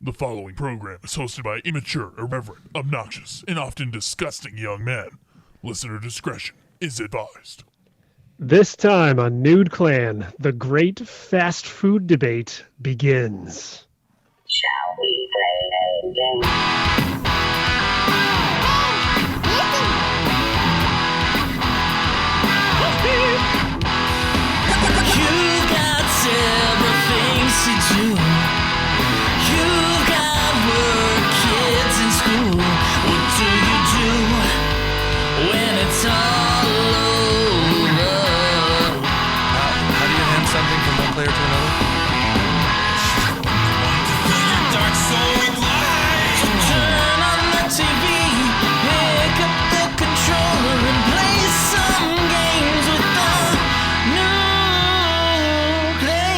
The following program is hosted by immature, irreverent, obnoxious, and often disgusting young men. Listener discretion is advised. This time on Nude Clan, the great fast food debate begins. Shall we play a game? You got several things to do. You've got work, kids in school. What do you do when it's all over? How do you hand something from one player to another? Dark soul light. Turn on the TV, pick up the controller and play some games with the new clan.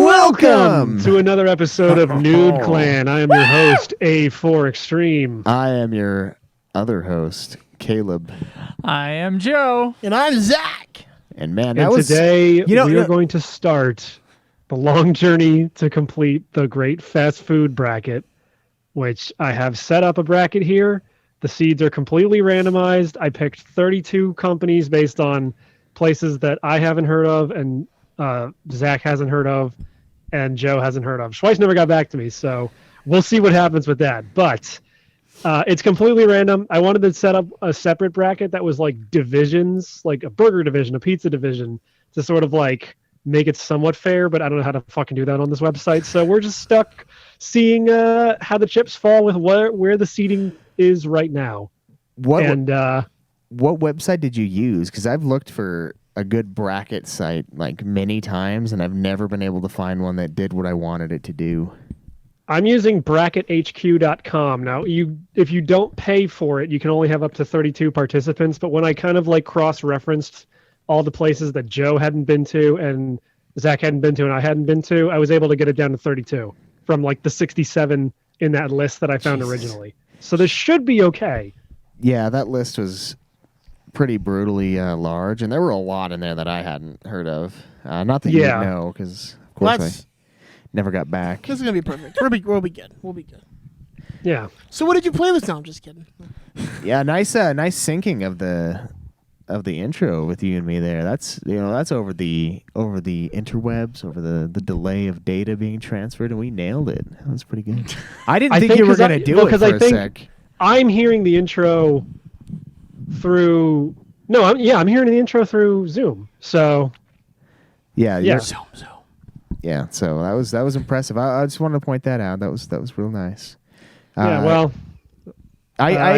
Welcome to another episode of Nude Clan. I am your host, A4 Extreme. I am your other host, Caleb. I am Joe. And I'm Zach. And man, And today we are going to start the long journey to complete the great fast food bracket, which I have set up a bracket here. The seeds are completely randomized. I picked 32 companies based on places that I haven't heard of and Zach hasn't heard of and Joe hasn't heard of. Schweiss never got back to me, so we'll see what happens with that. But it's completely random. I wanted to set up a separate bracket that was like divisions, like a burger division, a pizza division, to sort of like make it somewhat fair, but I don't know how to fucking do that on this website. So we're just stuck seeing how the chips fall with where the seating is right now. what What website did you use? Because I've looked for a good bracket site like many times, and I've never been able to find one that did what I wanted it to do. I'm using brackethq.com. Now, if you don't pay for it, you can only have up to 32 participants. But when I kind of like cross-referenced all the places that Joe hadn't been to and Zach hadn't been to and I hadn't been to, I was able to get it down to 32 from like the 67 in that list that I found originally. So this should be okay. Yeah, that list was pretty brutally large, and there were a lot in there that I hadn't heard of. Not that you would know, because of course I never got back. This is going to be perfect. We'll be good. We'll be good. Yeah. So what did you play this time? I'm just kidding. Yeah, nice syncing of the intro with you and me there. That's that's over the interwebs, over the delay of data being transferred, and we nailed it. That was pretty good. I didn't think you were going to do it for a sec. I'm hearing the intro through I'm hearing the intro through Zoom. So yeah. Zoom. Yeah, so that was impressive. I just wanted to point that out. That was real nice. I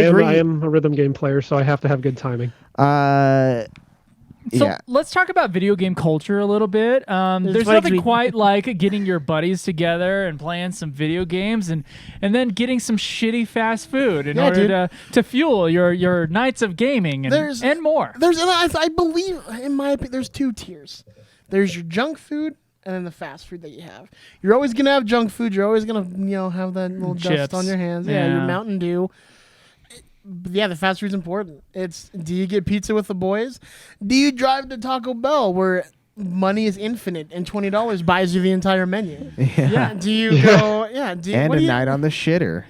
agree. I am a rhythm game player, so I have to have good timing. So let's talk about video game culture a little bit. There's nothing quite like getting your buddies together and playing some video games and then getting some shitty fast food in order to fuel your nights of gaming and more. I believe, in my opinion, there's two tiers. There's your junk food and then the fast food that you have. You're always going to have junk food. You're always going to have that little Chips. dust on your hands. Yeah, your Mountain Dew. Yeah, the fast food's important. Do you get pizza with the boys? Do you drive to Taco Bell where money is infinite and $20 buys you the entire menu? Yeah. Do you go? Yeah. Night on the shitter.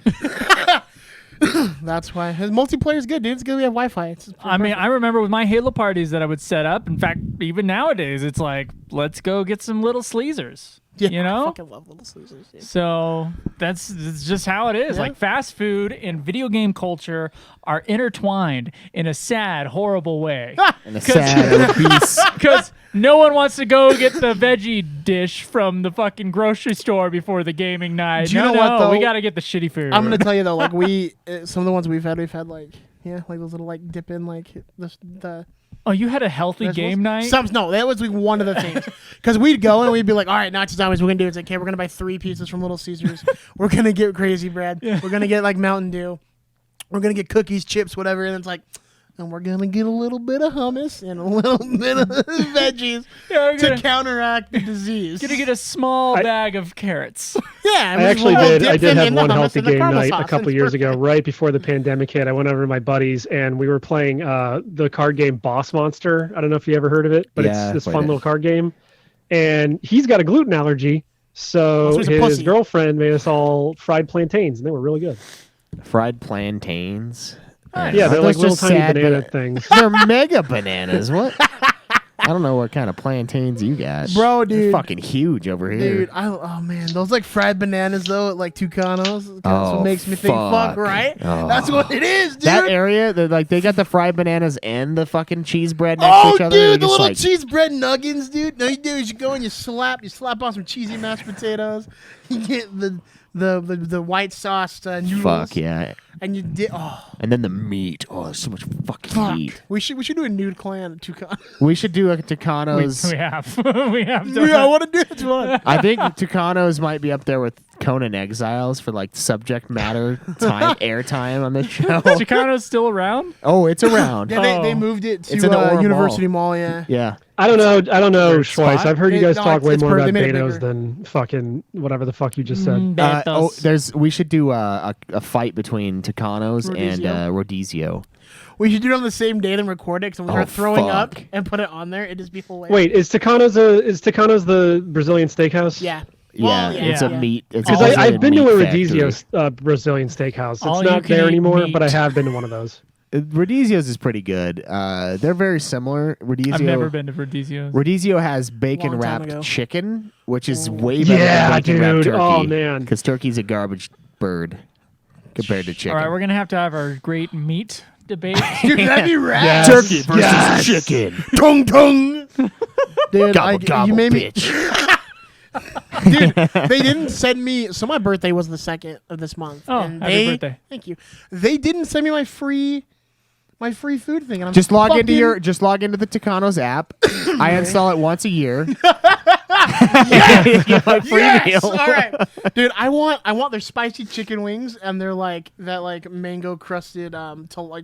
That's why multiplayer is good, dude. It's good we have Wi-Fi. I remember with my Halo parties that I would set up. In fact, even nowadays, it's like, let's go get some little sleazers. Yeah, I fucking love little sleazers, dude. So that's just how it is. Yeah. Like fast food and video game culture are intertwined in a sad, horrible way. And a sad piece. Because no one wants to go get the veggie dish from the fucking grocery store before the gaming night. Do you know what, though? We got to get the shitty food. I'm gonna tell you though, like some of the ones we've had like those little like dip in like the. Oh, you had a healthy game night? No, that was like one of the things. Because we'd go and we'd be like, all right, nachos hours, we're going to do it. It's like, okay, we're going to buy 3 pizzas from Little Caesars. We're going to get crazy bread. Yeah. We're going to get like Mountain Dew. We're going to get cookies, chips, whatever. And it's like, and we're gonna get a little bit of hummus and a little bit of veggies to counteract the disease. Gonna get a small bag of carrots. Yeah, I actually did. I did have one healthy game night a couple years ago, right before the pandemic hit. I went over to my buddies and we were playing the card game Boss Monster. I don't know if you ever heard of it, but it's this fun little card game. And he's got a gluten allergy, so his girlfriend made us all fried plantains, and they were really good. Fried plantains. Yeah, they're like little tiny banana things. They're mega bananas. What? I don't know what kind of plantains you got. Bro, dude. They're fucking huge over here. Dude, oh man, those like fried bananas though at like Tucanos. That's what makes me think, fuck, right? Oh. That's what it is, dude. That area, they got the fried bananas and the fucking cheese bread next to each other. Oh, dude, the little cheese bread nuggets, dude. No, you do is you go and you slap on some cheesy mashed potatoes. You get the white sauce noodles. Fuck yeah. And you did and then the meat. Oh, there's so much fucking meat. We should do a nude clan at Tucano. We should do a Tucanos. We have. I want to do this one. I think Tucanos might be up there with Conan Exiles for like subject matter airtime on this show. Tucano's still around? Oh, it's around. Yeah, they moved it to It's in the University Mall. Yeah. Yeah. I don't know, Schweiss. I've heard you guys talk way more about bigger. Betos than fucking whatever the fuck you just said. We should do a fight between Tucanos and Rodizio. We should do it on the same day and record it because when we start throwing up and put it on there, it'd just be hilarious. Wait, is Tucanos the Brazilian steakhouse? Yeah. Yeah, it's a meat. Because I've been to a Rodizio's Brazilian steakhouse. It's not there anymore, but I have been to one of those. Rodizio's is pretty good. They're very similar. I've never been to Rodizio's. Rodizio has bacon wrapped chicken, which is way better than bacon wrapped turkey. Oh man, because turkey's a garbage bird compared to chicken. All right, we're gonna have our great meat debate. Dude, that'd be rad. Yes. Turkey versus chicken. Tung tung. Dude, gobble, you made bitch. Dude, they didn't send me. So my birthday was the 2nd of this month. Oh, and happy birthday! Thank you. They didn't send me my free food thing. And I'm Just log into the Tucanos app. I install it once a year. Yes! Free meal. All right, dude. I want their spicy chicken wings and they're like that mango crusted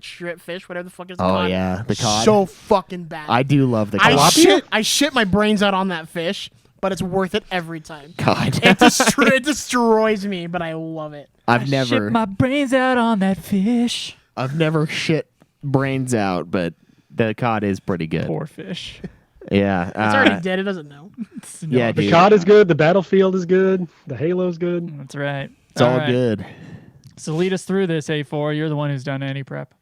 strip fish, whatever the fuck is called. Oh yeah, the cod. So fucking bad. I do love the cod. I shit my brains out on that fish, but it's worth it every time. God. It destroys me, but I love it. I've never shit my brains out on that fish. I've never shit brains out, but the cod is pretty good. Poor fish. Yeah. It's already dead. It doesn't know. Yeah, the cod is good. The battlefield is good. The Halo's good. That's right. It's all good. So lead us through this, A4. You're the one who's done any prep.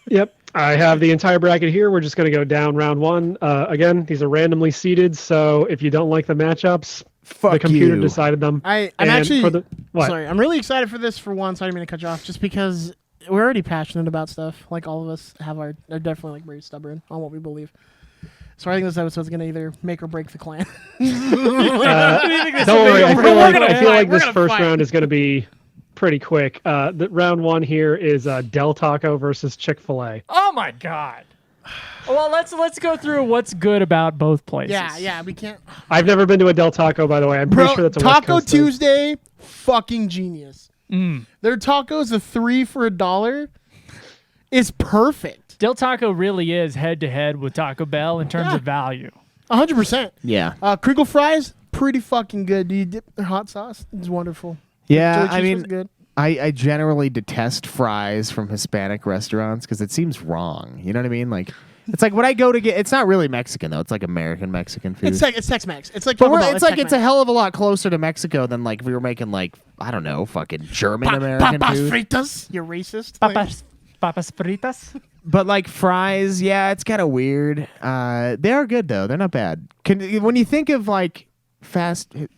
Yep. I have the entire bracket here. We're just going to go down round one. Again, these are randomly seeded, so if you don't like the matchups, the computer decided them. I'm really excited for this for one, so I didn't mean to cut you off, just because we're already passionate about stuff. Like all of us are definitely very stubborn on what we believe. So I think this episode's going to either make or break the clan. Don't worry. I feel like this first round is going to be pretty quick. The round one here is Del Taco versus Chick-Fil-A. Oh my god. Well, let's go through what's good about both places. Yeah, we can't. I've never been to a Del Taco, by the way. I'm pretty sure that's a Taco West Coast thing. Tuesday, fucking genius. Their tacos, a 3 for $1, is perfect. Del Taco really is head-to-head with Taco Bell in terms of value. 100%. Yeah. Crinkle fries, pretty fucking good. Do you dip their hot sauce? It's wonderful. Yeah, I mean, good. I generally detest fries from Hispanic restaurants because it seems wrong. You know what I mean? Like, it's like when I go to get. It's not really Mexican though. It's like American Mexican food. It's Tex-Mex. It's like, it's a hell of a lot closer to Mexico than like if we were making like I don't know, fucking German American papas food. fritas. You're racist. Papas fritas. But like fries, yeah, it's kind of weird. They are good though. They're not bad. When you think of like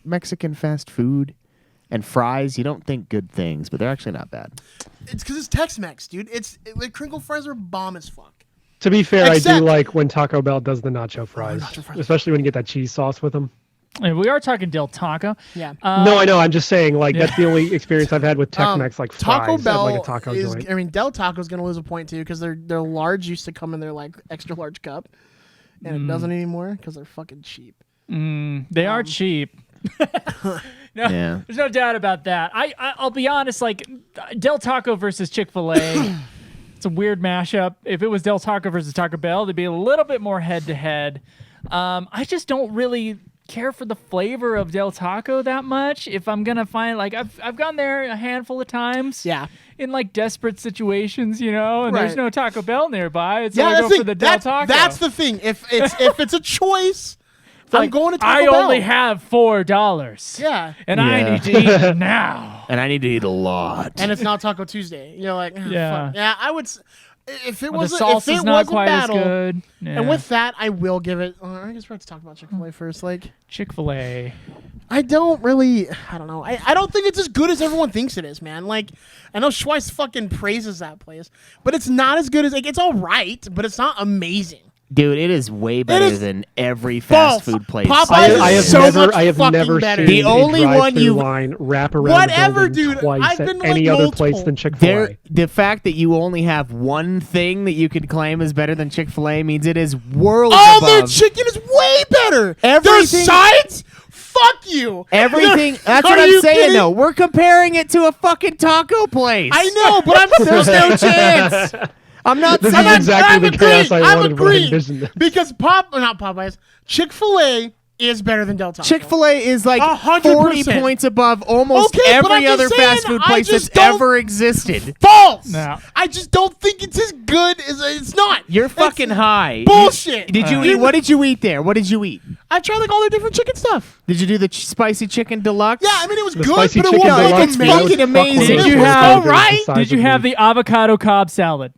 Mexican fast food and fries, you don't think good things, but they're actually not bad. It's because it's Tex-Mex, dude. Like crinkle fries are bomb as fuck. To be fair, I do like when Taco Bell does the nacho fries, especially when you get that cheese sauce with them. And we are talking Del Taco. Yeah. No, I know. I'm just saying, like, that's the only experience I've had with Tex-Mex, like Taco fries Bell at, like, a taco joint. I mean, Del Taco's going to lose a point, too, because their large used to come in their, like, extra large cup. And it doesn't anymore because they're fucking cheap. They are cheap. Yeah. There's no doubt about that. I'll be honest, like, Del Taco versus Chick-Fil-A... It's a weird mashup. If it was Del Taco versus Taco Bell, they'd be a little bit more head to head. I just don't really care for the flavor of Del Taco that much. If I'm gonna find I've gone there a handful of times. Yeah. In like desperate situations, and there's no Taco Bell nearby. It's Yeah, I go for the Del Taco. That's the thing. If it's a choice, I'm going to Taco I Bell. only have $4. Yeah. And I need to eat it now. And I need to eat a lot. And it's not Taco Tuesday. You're like, Yeah. fuck. Yeah, I would. If it The was sauce is not quite battle, as good. Yeah. and with that, I will give it. I guess we have to talk about Chick-fil-A first. Like, Chick-fil-A. I don't know. I don't think it's as good as everyone thinks it is, man. Like, I know Schweiss fucking praises that place, but it's not as good as, it's all right, but it's not amazing. Dude, it is way better than every fast food place. Popeyes I have is so never, much I have fucking never better. seen The only a one you line wrap around Whatever, the building dude. twice I've at been to, any like, other place multiple. than Chick-fil-A. The fact that you only have one thing that you could claim is better than Chick-fil-A means it is worlds Oh, above. their chicken is way better. Their Everything- sides? Fuck you. Everything. That's Are what I'm you saying, kidding? though. We're comparing it to a fucking taco place. I know, but There's no chance. I'm not This saying is exactly the chaos I I'm wanted when I agreeing. envisioned it. Because not Popeyes, Chick-fil-A is better than Del Taco. Chick-fil-A is like 100%. 40 points above almost Okay, but I'm every just other saying, fast food I place just that's don't- ever existed. False. No. I just don't think it's as good as it's not. You're It's fucking high. bullshit. Did you eat? What did you eat there? What did you eat? I tried like all their different chicken stuff. Did you do the spicy chicken deluxe? Yeah, I mean it was The good, spicy but it chicken wasn't like deluxe, man, I would amazing. fuck with amazing. those Did you burgers have- the Alright. size Did you of have me. the avocado Cobb salad?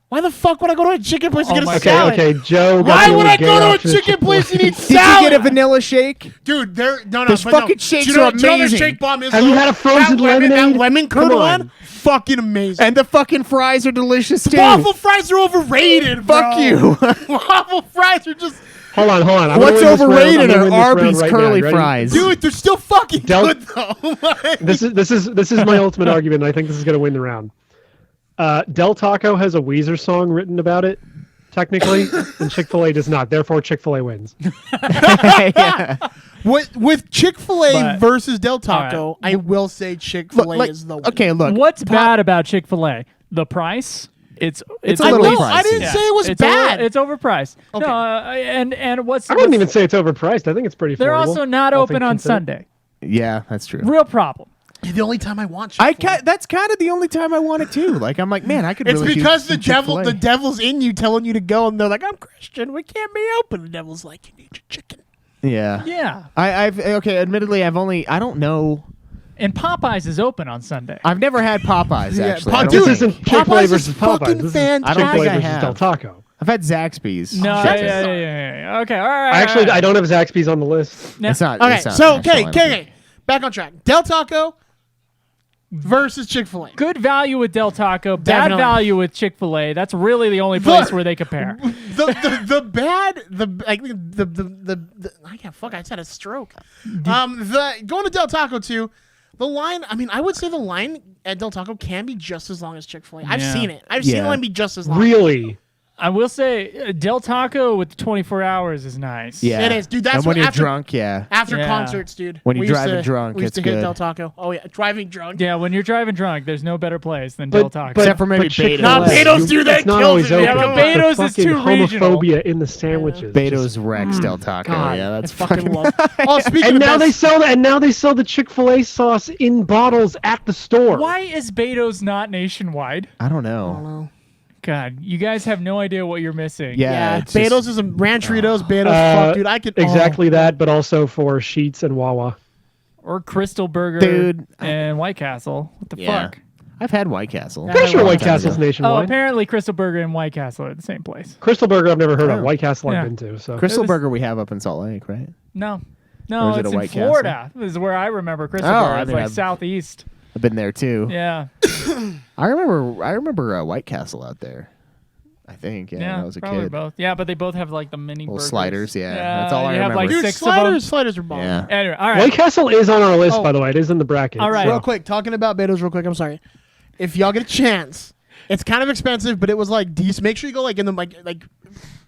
Why the fuck would I go to a chicken place to Oh get a my God. salad? Okay, Joe. Why got would you I gay go to a option at chicken place and eat Did salad? you get a vanilla shake? Dude, no. Those but fucking no. shakes Do you know, are do you know what amazing. the shake bomb is? Have you though? had a frozen That lemonade? lemon Come curdle on. one? Fucking amazing. And the fucking fries are delicious too. Waffle fries are overrated, bro. Fuck you. Waffle fries are just... Hold on. I'm What's gonna win this round. I'm overrated gonna are win this round Arby's right now. curly Ready? fries. Dude, they're still fucking Del- good, though. Like- This is my ultimate argument. And I think this is going to win the round. Del Taco has a Weezer song written about it, technically, and Chick-fil-A does not. Therefore, Chick-fil-A wins. Yeah. With Chick-fil-A But- versus Del Taco, right. I will say Chick-fil-A Look, like, is the win. okay, look. What's bad about Chick-fil-A? The price? It's a little I pricey. didn't say it was it's bad. it's overpriced. Okay. No, and what's I wouldn't even say it's overpriced. I think it's pretty affordable. they're also not all open things on considered. Sunday. Yeah, that's true. Real problem. The only time I want Chick-fil-A. That's kind of the only time I want it too. Like I'm like, man, I could. It's really because do the some devil, Chick-fil-A. the devil's in you, telling you to go, and they're like, "I'm Christian, we can't be open." The devil's like, "You need your chicken." Yeah. Yeah. I've okay. Admittedly, I don't know. And Popeyes is open on Sunday. I've never had Popeyes Yeah, actually. Pa- I don't dude, This think. isn't Chick-fil-A Popeyes is versus Popeyes. fucking This is fantastic. Chick-fil-A I don't think I versus Del have. Taco. I've had Zaxby's. No, Shut yeah. Okay, all right. Actually, all I right. don't have Zaxby's on the list. No. It's not. Okay, it's not so national, I don't think. okay, back on track. Del Taco versus Chick-fil-A. Good value with Del Taco, bad Definitely. value with Chick-fil-A. That's really the only place where they compare. I can't fuck. I just had a stroke. Going to Del Taco too. The line. I mean, I would say the line at Del Taco can be just as long as Chick-fil-A. I've Yeah. seen it. I've seen the Yeah. line be just as long. Really? I will say Del Taco with the 24 hours is nice. Yeah, It is, dude. That's and when what you're after- drunk, yeah. After Yeah. concerts, dude. When we you're used driving to- drunk, we used it's to hit good. Del Taco. Oh yeah, driving drunk. Yeah, when you're driving drunk, there's no better place than Del Taco. Except for maybe but Chick-fil-A, Beto's. Nah, Beto's, dude, that it's not kills always it. open. Yeah, but Beto's The is fucking too regional. homophobia in the sandwiches. Beto's Rex Del Taco. God, Yeah, that's I fucking fucking. love. Oh, speaking And of now best- they sell the Chick-fil-A sauce in bottles at the store. Why is Beto's not nationwide? I don't know. God, you guys have no idea what you're missing. Yeah, Yeah, it's Beto's just- is a Rancheritos. Beto's, fuck, dude. I could exactly that, but also for Sheetz and Wawa. Or Crystal Burger Dude. and White Castle. What the Yeah. fuck? I've had White Castle. Yeah, Pretty sure I White love Castle's Oh, nationwide. apparently Crystal Burger and White Castle are the same place. Crystal Burger I've never heard Oh. of. White Castle Yeah. I've been to. So Crystal It was- Burger we have up in Salt Lake, right? No. Or No, is it it's a in White Castle? Florida. This is where I remember Crystal Oh, Burger. I It's mean, like I've- southeast. I've been there too. Yeah. I remember White Castle out there. I think. Yeah, when I was a probably kid. both. Yeah, but they both have like the mini Little burgers. sliders, yeah. That's all I you have like remember. Dude, 6 of them. sliders are bomb. Yeah. Anyway, all right. White Castle is on our list, Oh. by the way. It is in the bracket. All right. Real quick, talking about Beto's real quick. I'm sorry. If y'all get a chance, it's kind of expensive, but it was like decent. Make sure you go like in the like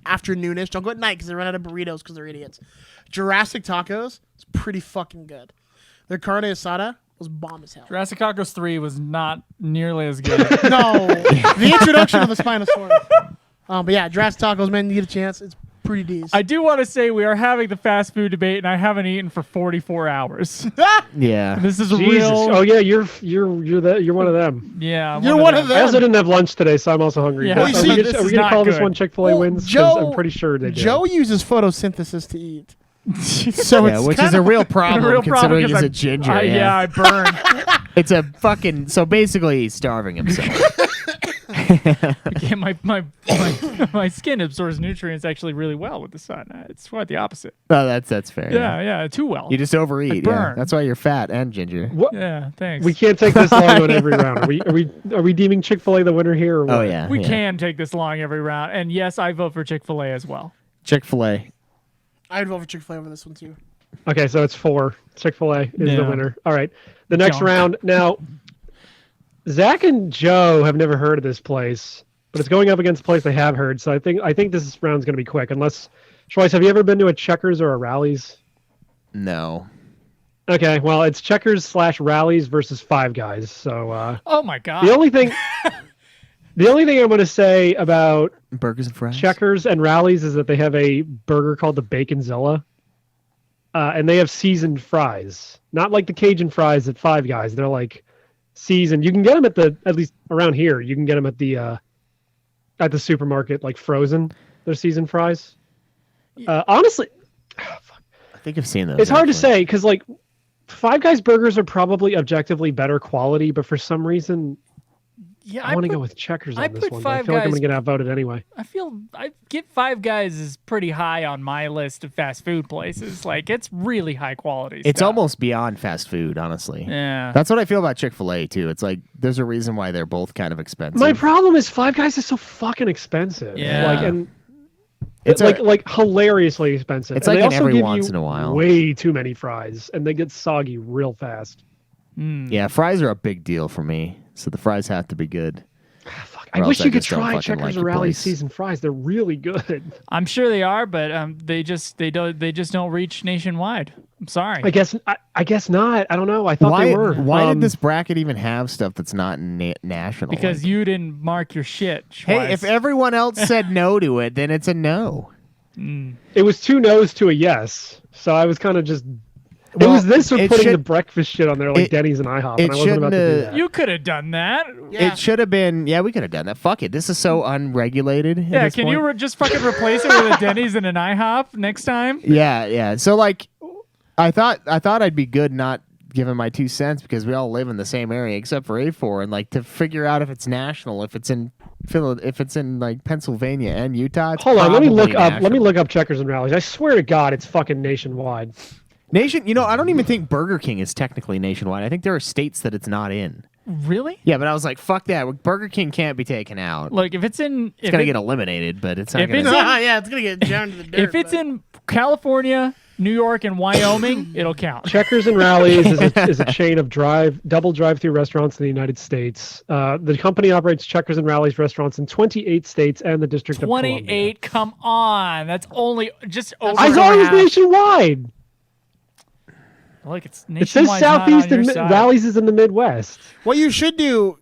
afternoonish. Don't go at night because they run out of burritos because they're idiots. Jurassic Tacos, it's pretty fucking good. Their carne asada, was bomb as hell. Jurassic Tacos 3 was not nearly as good. No, the introduction of the Spinosaurus. But yeah, Jurassic Tacos, man, you get a chance. It's pretty decent. I do want to say we are having the fast food debate, and I haven't eaten for 44 hours. Yeah. This is a Jesus. real. Oh yeah, you're one of them. Yeah, You're one of them. I also didn't have lunch today, so I'm also hungry. Yeah. But Well, you are see, we this gonna, are is we gonna not call this good. one Chick-Fil-A wins? 'Cause Joe, I'm pretty sure they do. Joe uses photosynthesis to eat. So Yeah, which is a real problem a real problem considering he's because a ginger. I burn. It's a fucking. So basically, he's starving himself. Yeah, my skin absorbs nutrients actually really well with the sun. It's quite the opposite. Oh, that's fair. Yeah, too well. You just overeat. I Yeah, burn. that's why you're fat and ginger. What? Yeah, thanks. We can't take this long on every round. Are we deeming Chick-fil-A the winner here? Or what? Oh yeah, We yeah. can take this long every round, and yes, I vote for Chick-fil-A as well. Chick-fil-A. I'd vote for Chick-fil-A over this one too. Okay, so it's 4. Chick-fil-A is the Yeah. winner. All right, the next Junk. round now. Zach and Joe have never heard of this place, but it's going up against a place they have heard. So I think this round's going to be quick. Unless, Schweiss, have you ever been to a Checkers or a Rallies? No. Okay, well, it's Checkers/Rallies versus Five Guys. So Oh my god. the only thing I'm going to say about Burgers and fries. Checkers and Rallies is that they have a burger called the Baconzilla, and they have seasoned fries. Not like the Cajun fries at Five Guys. They're like seasoned. You can get them at least around here. You can get them at the supermarket, like frozen. They're seasoned fries. Honestly, I think I've seen those. it's hard to actually. say because like Five Guys burgers are probably objectively better quality, but for some reason yeah, I want to go with Checkers I on this put one. But I Five feel like I'm Guys- going to get outvoted anyway. I get Five Guys is pretty high on my list of fast food places. Like it's really high quality. It's stuff. almost beyond fast food, honestly. Yeah. That's what I feel about Chick-fil-A too. It's like there's a reason why they're both kind of expensive. My problem is Five Guys is so fucking expensive. Yeah. Like and It's like hilariously expensive. It's And like they an also every give once you in a while. way too many fries, and they get soggy real fast. Yeah, fries are a big deal for me. So the fries have to be good. Fuck, Or I wish else you could just don't try fucking Checkers like or the Rally's place. seasoned fries. They're really good. I'm sure they are, but they just don't reach nationwide. I'm sorry. I guess not. I don't know. I thought Why? they were. Why did this bracket even have stuff that's not national? because like? you didn't mark your shit. Hey, Schweiss. if everyone else said no to it, then it's a no. It was 2 no's to a yes. So I was kind of just. Well, it was this or it putting the should- breakfast shit on there like it- Denny's and IHOP, it and I wasn't about to do shouldn't, that. you could have done that. Yeah. It should have been. Yeah, we could have done that. Fuck it. This is so unregulated. at Yeah, this can point. you just fucking replace it with a Denny's and an IHOP next time? Yeah. So like, I thought I'd be good not giving my 2 cents because we all live in the same area except for A4, and like to figure out if it's national, if it's in like Pennsylvania and Utah. It's Hold on, let me look probably up. Let me national. look up Checkers and Rallies. I swear to God, it's fucking nationwide. Nation. You know, I don't even think Burger King is technically nationwide. I think there are states that it's not in. Really? Yeah, but I was like, fuck that. Burger King can't be taken out. Like if it's in, It's gonna get eliminated, but it's not if gonna. it's in- Yeah, it's gonna get down to the dirt. if it's but- in California, New York, and Wyoming, it'll count. Checkers and Rallies is a chain of double drive-through restaurants in the United States. The company operates Checkers and Rallies restaurants in 28 states and the District of Columbia. 28. Come on, that's only just over. I thought it was half. nationwide. Look, it's It says nationwide. not Southeast on your and side. Rallies is in the Midwest. what you should do,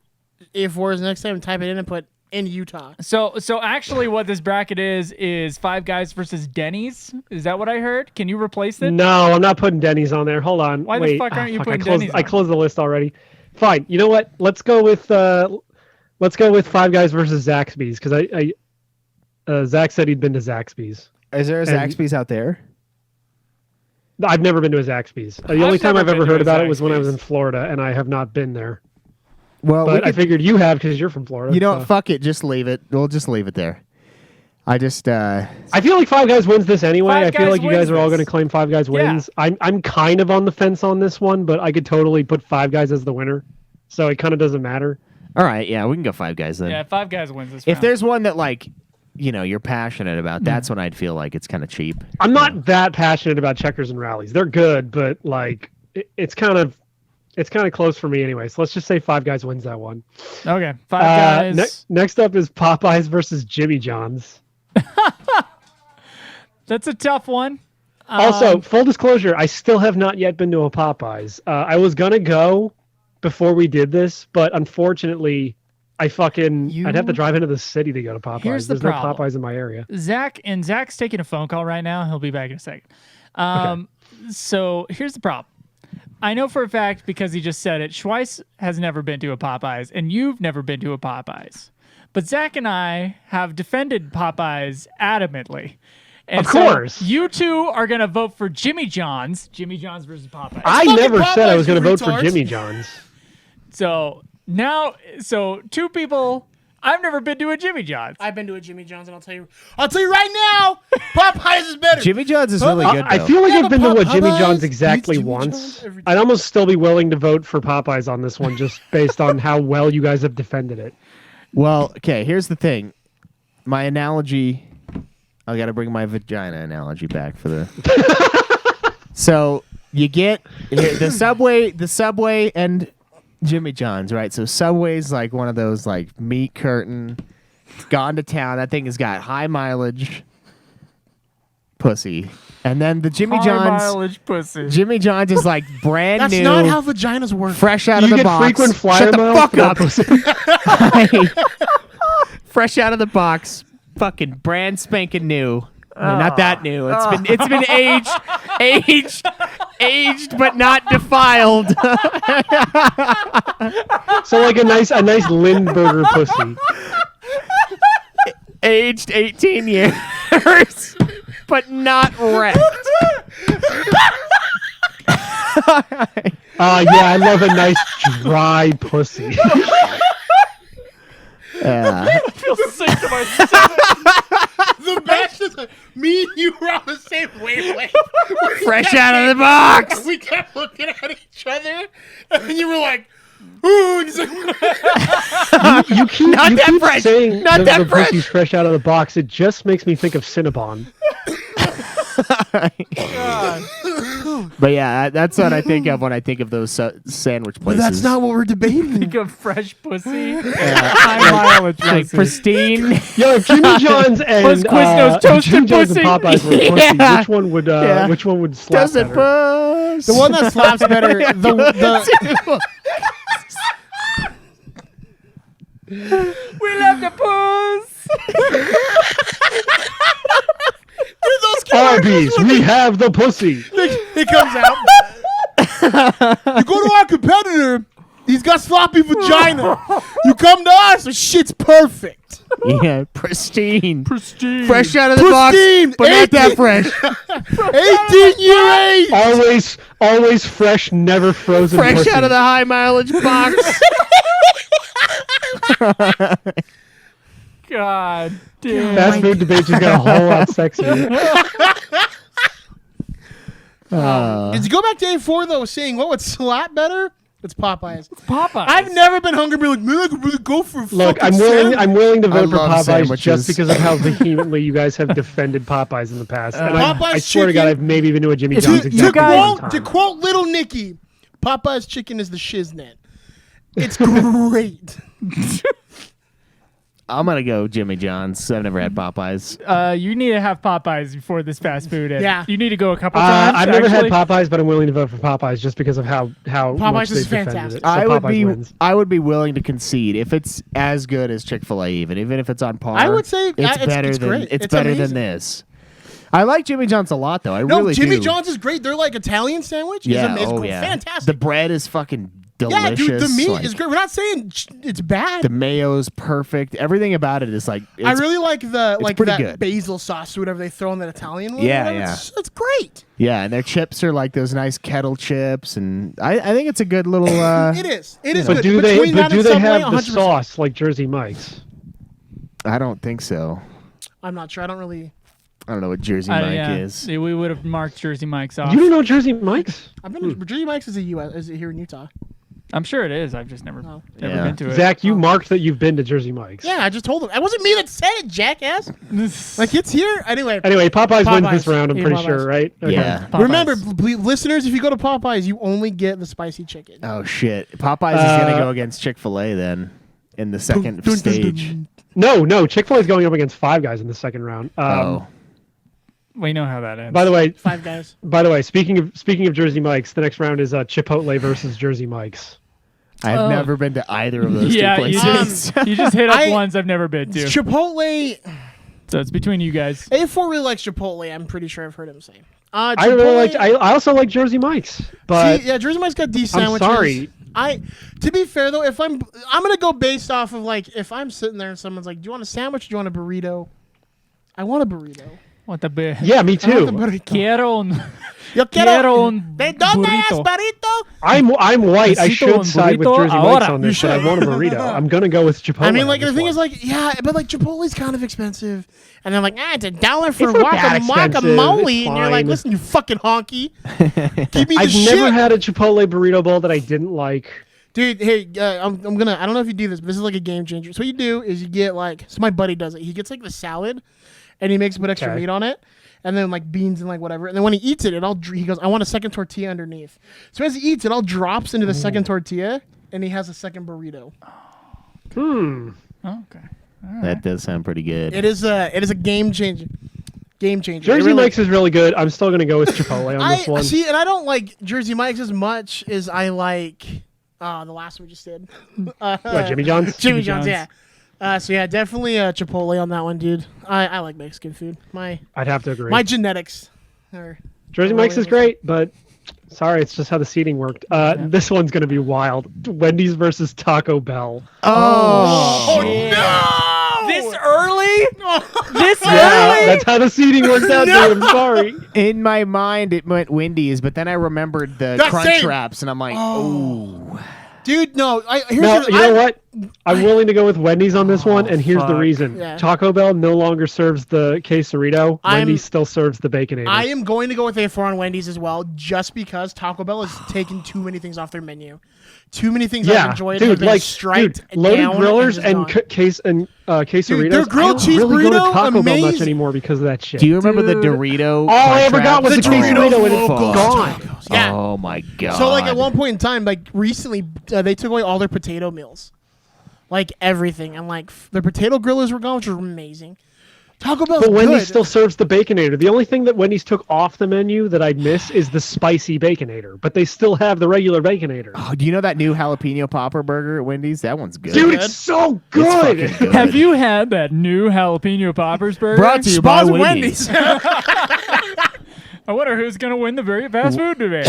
if we're next time, type it in and put in Utah. So actually, what this bracket is Five Guys versus Denny's. Is that what I heard? Can you replace it? No, I'm not putting Denny's on there. Hold on. Why the Wait. fuck aren't you I putting closed, Denny's I on? closed the list already. Fine. You know what? Let's go with Five Guys versus Zaxby's because Zach said he'd been to Zaxby's. Is there a And- Zaxby's out there? I've never been to a Zaxby's. The only time never I've ever been to heard a about it was when I was Zaxby's. in Florida, and I have not been there. Well, But I figured you have because you're from Florida. you know so. what? Fuck it. Just leave it. We'll just leave it there. I just. I feel like Five Guys wins this anyway. Five I feel Guys like you guys wins are all this. going to claim Five Guys Yeah. wins. I'm kind of on the fence on this one, but I could totally put Five Guys as the winner. So it kind of doesn't matter. All right. Yeah, we can go Five Guys then. Yeah, Five Guys wins this. If round. there's one that like, you're passionate about, that's when I'd feel like it's kind of cheap. I'm not that passionate about Checkers and Rallies. They're good, but like it's kind of close for me anyway. So let's just say Five Guys wins that one. Okay, Five Guys. Next up is Popeyes versus Jimmy John's. That's a tough one. Also, full disclosure, I still have not yet been to a Popeyes. I was gonna go before we did this, but unfortunately, I'd have to drive into the city to go to Popeyes. Here's the There's problem. no Popeyes in my area. Zach's taking a phone call right now. He'll be back in a second. Okay. So here's the problem. I know for a fact, because he just said it, Schweiss has never been to a Popeyes, and you've never been to a Popeyes. But Zach and I have defended Popeyes adamantly. And Of course. So you two are going to vote for Jimmy John's. Jimmy John's versus Popeyes. I never said I was going to vote for retards. Jimmy John's. So two people. I've never been to a Jimmy John's. I've been to a Jimmy John's, and I'll tell you right now, Popeyes is better. Jimmy John's is really good. I though. feel like Yeah, I've been to but what Jimmy Popeyes John's beats exactly Jimmy once. John's every I'd almost still be willing to vote for Popeyes on this one, just based on how well you guys have defended it. Well, okay, here's the thing. My analogy, I got to bring my vagina analogy back for the. So you get the Subway and Jimmy John's, right? So Subway's like one of those like meat curtain, gone to town. That thing has got high mileage pussy. And then the Jimmy John's pussy. Jimmy John's is like brand That's new. not how vaginas work. Fresh out You of the get box. frequent flyer Shut the miles fuck for that up. pussy? Fresh out of the box, fucking brand spanking new. No, not that new. It's been aged, but not defiled. So like a nice Lindbergh pussy. Aged 18 years, but not wrecked. Yeah, I love a nice dry pussy. Yeah. I feel sick to myself. The best is that me and you were on the same wavelength. Fresh out of the box. We kept looking at each other, and then you were like, "Ooh," and he's like, You keep Not that fresh. saying Not that the fresh. pussy's fresh out of the box. It just makes me think of Cinnabon. But yeah, that's what I think of when I think of those sandwich places. "But that's not what we're debating." Think of fresh pussy. High mileage like pussy. pristine. Yo, if Jimmy John's and Was Quiznos toasted Jimmy John's pussy? and Popeyes were pussy, Yeah. which one would slap Does it better? puss? The one that slaps better. The We love the puss. those characters Arby's, we have the pussy. It comes out. You go to our competitor, he's got sloppy vagina. You come to us, the shit's perfect. Yeah, pristine. Pristine. Fresh out of the Pristine, box, but not that fresh. 18-year age. Always fresh, never frozen. Fresh pussy. out of the high mileage box. God damn. Fast food debate just got a whole lot sexier. Did you go back to A4 though, saying what would slap better? It's Popeyes. Popeyes. I've never been hungry, be like, man, I could really go for a Look, fucking I'm willing to I vote for love Popeyes sandwiches. just because of how vehemently you guys have defended Popeyes in the past. And I Popeyes swear to God, chicken- I've maybe been to a Jimmy To, John's to, exactly one quote, to time. quote Little Nicky, Popeye's chicken is the shiznit. It's great. I'm gonna go Jimmy John's. I've never had Popeyes. You need to have Popeyes before this fast food. And Yeah. You need to go a couple times. I've never actually. had Popeyes, but I'm willing to vote for Popeyes just because of how much is they've defended fantastic. it. So Popeyes wins. be willing to concede if it's as good as Chick-Fil-A, even if it's on par. I would say it's it's better than great. it's It's better amazing. than this. I like Jimmy John's a lot though. I No, really Jimmy do. John's is great. They're like Italian sandwich. Yeah, It's oh yeah, fantastic. The bread is fucking delicious. yeah, dude, the meat like, is great. We're not saying it's bad. The mayo's perfect. Everything about it is like. I really like the pretty that good. basil sauce or whatever they throw in that Italian one. Yeah, whatever. yeah. It's great. Yeah, and their chips are like those nice kettle chips, and I think it's a good little. It is. It is But good. do they Between that and Subway, have the 100%. sauce like Jersey Mike's? I don't think so. I'm not sure. I don't really. I don't know what Jersey Mike yeah. is. We would have marked Jersey Mike's off. You don't know Jersey Mike's? I've been. Jersey Mike's is is it here in Utah? I'm sure it is. I've just never Yeah. been to it. Zach, you marked that you've been to Jersey Mike's. Yeah, I just told him. It wasn't me that said it, jackass. Like it's here anyway. Anyway, Popeyes wins this Popeyes. round. I'm Yeah, pretty Popeyes. sure, right? Okay. Yeah. Popeyes. Remember, listeners, if you go to Popeyes, you only get the spicy chicken. Oh shit! Popeyes is gonna go against Chick-Fil-A then in the second stage. No. Chick-fil-A is going up against Five Guys in the second round. We know how that ends. By the way, Five Guys. speaking of Jersey Mike's, the next round is Chipotle versus Jersey Mike's. I've never been to either of those two you places. you just hit up ones I've never been to. Chipotle. So it's between you guys. A4 really likes Chipotle. I'm pretty sure I've heard him say. I really like. I also like Jersey Mike's, but yeah, Jersey Mike's got decent I'm sandwiches. sorry. To be fair though, if I'm gonna go based off of like if I'm sitting there and someone's like, "Do you want a sandwich? Do you want a burrito?" I want a burrito. What the be? Yeah, me I want too. the burrito. Quiero un, Yo quiero un ¿De dónde es burrito. burrito? I'm white. I Necesito should un side with burrito Jersey Mike's ahora. on this, but I want a burrito. I'm gonna go with Chipotle. I mean, like on the this thing one. is, like, yeah, but like Chipotle's kind of expensive, and they're like, it's $1 for It's not that expensive. guacamole, It's and you're like, fine. listen, you fucking honky, give me the I've shit. never had a Chipotle burrito bowl that I didn't like. Dude, hey, I'm gonna. I don't know if you do this, but this is like a game changer. So what you do is you get like. So my buddy does it. He gets like the salad, and he makes a bit extra Okay. meat on it, and then like beans and like whatever. And then when he eats it, he goes, I want a second tortilla underneath. So as he eats, it all drops into the second tortilla, and he has a second burrito. Hmm. Oh, okay. That does sound pretty good. It is a game changer. Game changer. Jersey It really- Mike's is really good. I'm still gonna go with Chipotle on this one. See, and I don't like Jersey Mike's as much as I like the last one we just did. What, Jimmy John's? Jimmy John's, yeah. So yeah, definitely Chipotle on that one, dude. I like Mexican food. I'd have to agree. My genetics are Jersey Mike's is great, but sorry, it's just how the seating worked. This one's gonna be wild. Wendy's versus Taco Bell. Oh, no! This early? This Yeah, early? that's how the seating worked out, dude. I'm sorry. in my mind, it went Wendy's, but then I remembered the That crunch same- wraps, and I'm like, oh. Dude, no. You know what? I'm willing to go with Wendy's on this one, and here's the fuck. reason. Yeah. Taco Bell no longer serves the quesarito. Wendy's still serves the Baconator. I am going to go with A4 on Wendy's as well, just because Taco Bell has taken too many things off their menu. Too many things I've enjoyed have been striped loaded down grillers and quesaritos. Dude, their grilled cheese I don't really go to burrito, Taco Bell much amazing. anymore because of that shit. Do you remember the Dude. Dorito? All I ever got was crunch the wraps? quesarito, and it's Fuck. gone. Yeah. Oh my god. So like at one point in time, like recently, they took away all their potato meals, like everything, and like their potato grillers were gone, which were amazing. Taco Bell's But Wendy's good. still serves the Baconator. The only thing that Wendy's took off the menu that I'd miss is the spicy Baconator, but they still have the regular Baconator. Oh, do you know that new jalapeno popper burger at Wendy's? That one's good. Dude, it's so good. It's fucking good. Have you had that new jalapeno poppers burger? Brought to you by Sponsored Wendy's. I wonder who's gonna win the very fast food debate.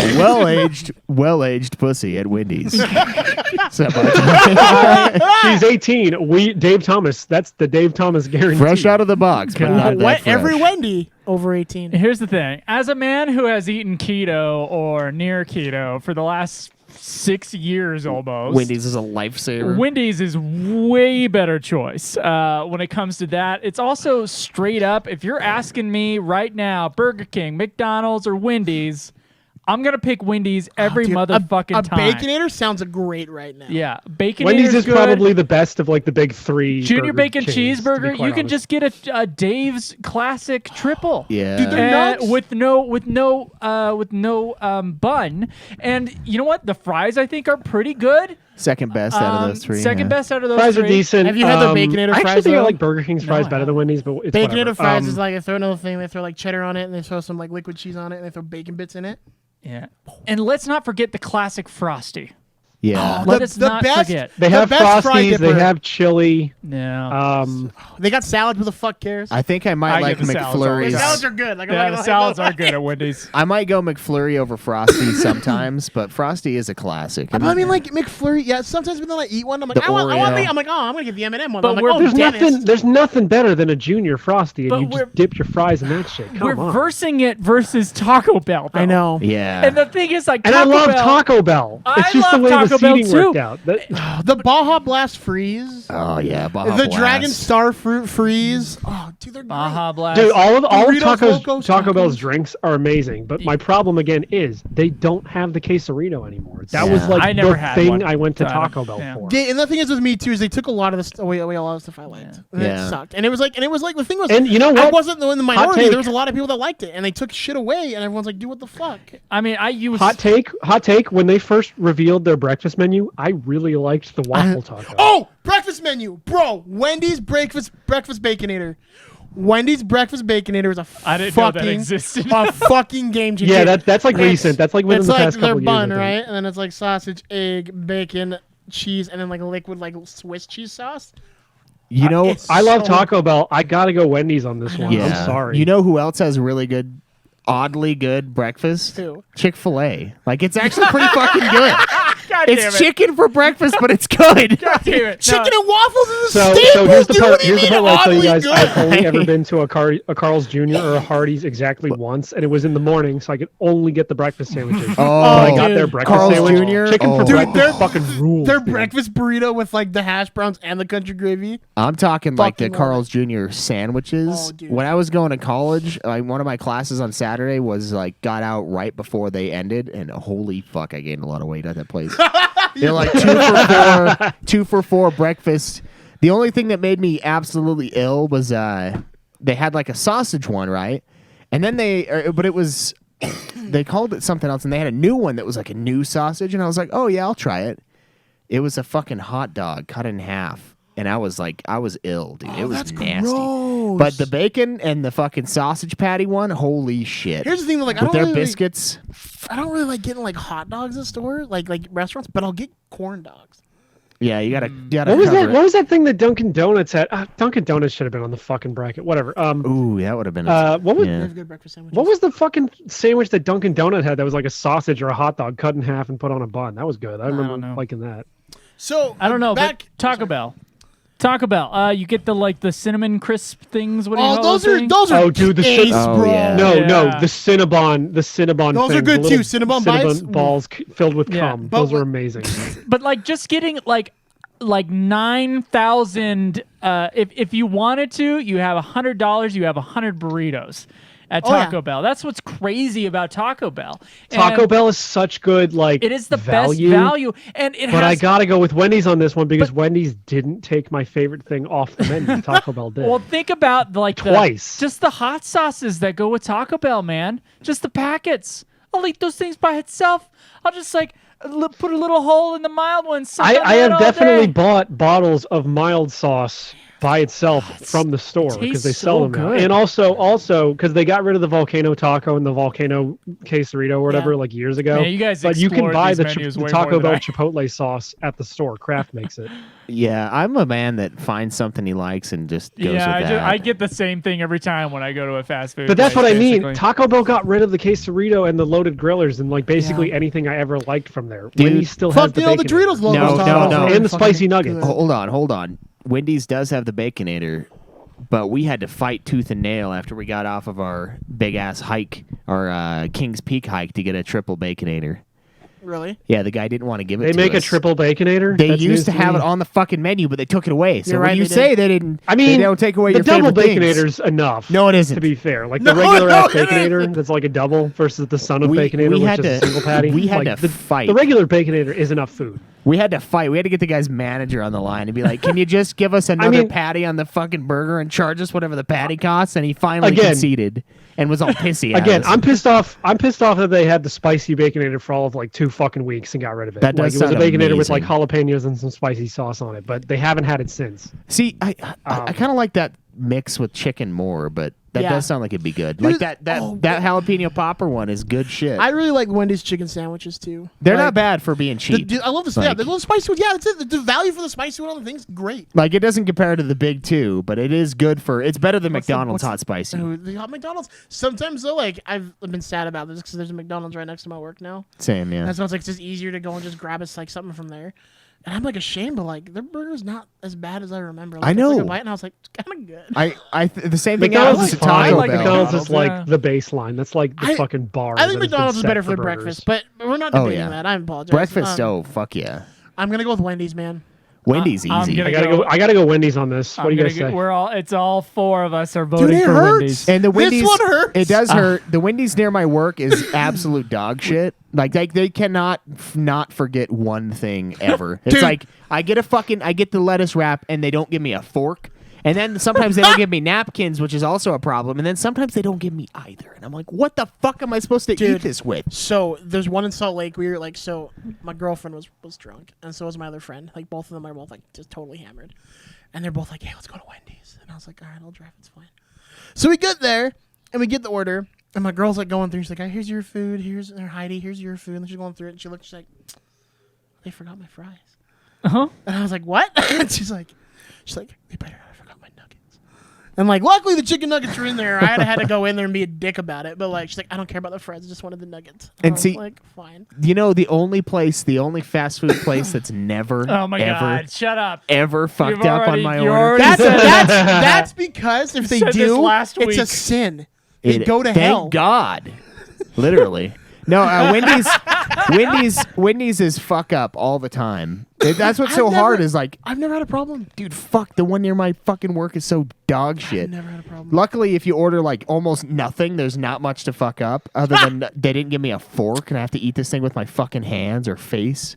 well-aged pussy at Wendy's. So, She's 18. Dave Thomas. That's the Dave Thomas guarantee. fresh out of the box, but not that fresh. Every Wendy over 18. Here's the thing: as a man who has eaten keto or near keto for the last 6 years almost, Wendy's is a lifesaver. Wendy's is way better choice when it comes to that. It's also straight up. If you're asking me right now, Burger King, McDonald's, or Wendy's, I'm gonna pick Wendy's every Dude, motherfucking a time. Baconator sounds great right now. Yeah, Baconator Wendy's is good. probably the best of like the big three. Junior burger bacon chains, to be cheeseburger. quite You can honest. just get a Dave's classic triple. Yeah. Dude, they're nuts. With no bun. And you know what? The fries I think are pretty good. Second best out of those three. Second yeah. best out of those Fries three. are decent. Have you had the Baconator I fries, actually think I though? like Burger King's fries I better than Wendy's, but it's Baconator whatever. fries is like they throw another thing. They throw like cheddar on it, and they throw some like liquid cheese on it, and they throw bacon bits in it. Yeah. And let's not forget the classic Frosty. Yeah. Let us not forget. They the have best fry Frosties. They dipper. have chili. No. They got salad. Who the fuck cares? I think I might I like give the salads all the McFlurries. time. Salads are good. Like, I'm Yeah, not the gonna salads lie. are good at Wendy's. I might go McFlurry over Frosty sometimes, but Frosty is a classic. I mean, like McFlurry. Yeah, sometimes when I eat one, I'm like, The I want Oreo. the. I'm like, oh, I'm gonna get the M&M one. But I'm like, we're- oh, There's Dennis. there's nothing better than a junior Frosty, and But you we're- just dip your fries in that shit. We're Come on. versing it versus Taco Bell. Though. I know. yeah. And the thing is, like, And Taco I love Bell, Taco Bell. I It's just the love way Taco the Bell, seating too. worked out. The Baja Blast freeze. oh yeah, Baja The Blast. Dragon Star fruit freeze. Oh, dude, they're great. Baja Blast. Dude, all of Doritos, Locos, Taco Bell's Tacos. drinks are amazing, but my problem again is they don't have the quesarito anymore. That was Yeah. like I never the had thing one. I went to So, Taco Bell yeah. for. Yeah, and the thing is with me too is they took a lot of the away a lot of stuff I liked. And Yeah. it sucked. And it was like the thing was, And you know I what? wasn't in the minority. take. There was a lot of people that liked it, and they took shit away, and everyone's like, "Dude, what the fuck?" I mean, I use Hot take. When they first revealed their breakfast menu, I really liked the waffle taco. Oh, breakfast menu, bro. Wendy's breakfast Baconator. Wendy's breakfast baconator is a I didn't know that existed. a fucking game changer. Yeah, that's like recent. That's like within the past couple their years. bun, right? And then it's like sausage, egg, bacon, cheese, and then like a liquid like Swiss cheese sauce. You know, I love Taco Bell. I gotta go Wendy's on this one. yeah. I'm sorry. You know who else has really good, oddly good breakfast? Who? Chick-fil-A. Like, it's actually pretty fucking good. God damn It's it. chicken for breakfast, but it's good. God damn it. Chicken and waffles is a So staple. here's the dude. part. What do you Here's the mean part where I tell you oddly guys good? I've only ever been to a Carl's Jr. or a Hardee's exactly once, and it was in the morning, so I could only get the breakfast sandwiches. Oh, I got dude. their breakfast Carl's sandwich. Jr.? Chicken for Oh. Dude, breakfast fucking rules. Their dude. breakfast burrito with like the hash browns and the country gravy. I'm talking like the Fucking love Carl's Jr. sandwiches. Oh, dude. When I was going to college, like one of my classes on Saturday was like got out right before they ended, and holy fuck, I gained a lot of weight at that place. They're like 2 for 4 breakfast. The only thing that made me absolutely ill was they had like a sausage one, right? And then but it was they called it something else, and they had a new one that was like a new sausage, and I was like, oh yeah, I'll try it. It was a fucking hot dog cut in half, and I was ill, dude. It was that's nasty. gross. But the bacon and the fucking sausage patty one, holy shit! Here's the thing, like I With don't their really biscuits. I don't really like getting like hot dogs at store, like restaurants, but I'll get corn dogs. Yeah, you gotta What was cover that? it. What was that thing that Dunkin' Donuts had? Dunkin' Donuts should have been on the fucking bracket. Whatever. Ooh, that would have been. What was They yeah. have good breakfast sandwiches. what was the fucking sandwich that Dunkin' Donut had that was like a sausage or a hot dog cut in half and put on a bun? That was good. I remember know. liking that. So I don't know, back but Taco Bell. Taco Bell. You get the cinnamon crisp things. What do you Oh, call those are things? those are Oh, dude, the ace, Oh, bro. yeah. No, Yeah. the Cinnabon Those things, are good the too. little Cinnabon bites? balls filled with Yeah. cum. But Those were what- amazing. But like just getting like 9,000. If you wanted to, you have $100. You have 100 burritos at Oh, yeah. Taco Bell. That's what's crazy about Taco Bell. Taco And Bell is such good It is the value, best value, and it But has. I gotta go with Wendy's on this one because Wendy's didn't take my favorite thing off the menu. Taco Bell did. Well, think about like Twice. just the hot sauces that go with Taco Bell, man. Just the packets. I'll eat those things by itself. I'll just like put a little hole in the mild one. suck on I that have all definitely day. bought bottles of mild sauce by itself from the store because they tastes sell so them now. good. And also because they got rid of the volcano taco and the volcano quesarito or whatever Yeah. like years ago. Man, you guys but you can explored buy these the menus way Taco more than Bell I- Chipotle sauce at the store. Kraft makes it. Yeah, I'm a man that finds something he likes and just goes Yeah, with that. I get the same thing every time when I go to a fast food. But that's place, what I mean. basically. Taco Bell got rid of the quesarito and the loaded grillers and like basically anything I ever liked from there. Dude, Wendy's still has fuck the the bacon. Doritos logo. No. And the spicy nuggets. Hold on. Wendy's does have the Baconator, but we had to fight tooth and nail after we got off of our big ass hike, our Kings Peak hike, to get a triple Baconator. Really? Yeah, the guy didn't want to give it They to make us. a triple baconator. They That's used news to have me. it on the fucking menu, but they took it away. So You're when right, you they say did. they didn't, I mean, they don't take away the your double favorite things. baconator's enough. No, it isn't. To be fair, like No, the regular ass no, it baconator isn't. that's like a double versus the son of We baconator, which had is a to- single patty. we had like to fight. The regular baconator is enough food. We had to fight. We had to get the guy's manager on the line and be like, "Can you just give us another mean- patty on the fucking burger and charge us whatever the patty costs?" And he finally Again- conceded and was all pissy. at Again, us. I'm pissed off. I'm pissed off that they had the spicy baconator for all of like 2 fucking weeks and got rid of it. That like does it was a sound baconator with like amazing. jalapenos and some spicy sauce on it, but they haven't had it since. See, I kind of like that mix with chicken more, but that Yeah. does sound like it'd be good. Dude, Like that oh, that jalapeno popper one is good shit. I really like Wendy's chicken sandwiches too. They're Like, not bad for being cheap. I love this. Yeah, Like- the little spicy food. Yeah, that's it. The value for the spicy food on the thing's great. Like it doesn't compare to the big two, but it is good for. It's better than What's the- McDonald's what's- hot spicy. Oh, the hot McDonald's. Sometimes though, like I've been sad about this because there's a McDonald's right next to my work now. Same, yeah. And so it's like just easier to go and just grab us like something from there. And I'm like ashamed, but like their burger's not as bad as I remember. Like, I took a know. bite and I was like, it's kind of good. The same thing McDonald's happens is to fine. Taco like Bell. McDonald's McDonald's, is like yeah. the baseline. That's like the fucking bar. I that think has been McDonald's is set better for the the burgers. breakfast, but we're not Oh, debating yeah. that. I apologize. Breakfast, oh fuck yeah. I'm gonna go with Wendy's, man. Wendy's I'm easy. gonna I gotta go Wendy's on this. What do you guys say? It's all 4 of us are voting it for hurts. Wendy's. And the Wendy's, one hurts. it does hurt. The Wendy's near my work is absolute dog shit. Like they cannot not forget one thing ever. It's Dude. like I get the lettuce wrap and they don't give me a fork. And then sometimes they don't give me napkins, which is also a problem. And then sometimes they don't give me either. And I'm like, what the fuck am I supposed to Dude. eat this with? So there's one in Salt Lake. We were like, so my girlfriend was drunk, and so was my other friend. Like both of them are both like just totally hammered, and they're both like, hey, let's go to Wendy's. And I was like, all right, I'll drive. It's fine. So we get there and we get the order, and my girl's like going through. She's like, "Here's your food. Here's Heidi. Here's your food." And she's going through it, and she looks. She's like, "They forgot my fries." Uh-huh. And I was like, "What?" And she's like, "They better not have forgot my nuggets." And like, luckily the chicken nuggets were in there. I had to go in there and be a dick about it. But like, she's like, "I don't care about the fries. I just wanted the nuggets." And I see, was like, fine. You know, the only fast food place that's never, Oh my ever, God! Shut up. ever fucked You've up on already- my you order. already That's because if they said this do, last it's week. a sin. They go to Thank hell. God. Literally. No, Wendy's is fuck up all the time. That's what's so hard is like, I've never had a problem. dude, fuck, the one near my fucking work is so dog shit. I've never had a problem. Luckily, if you order like almost nothing, there's not much to fuck up other than they didn't give me a fork and I have to eat this thing with my fucking hands or face.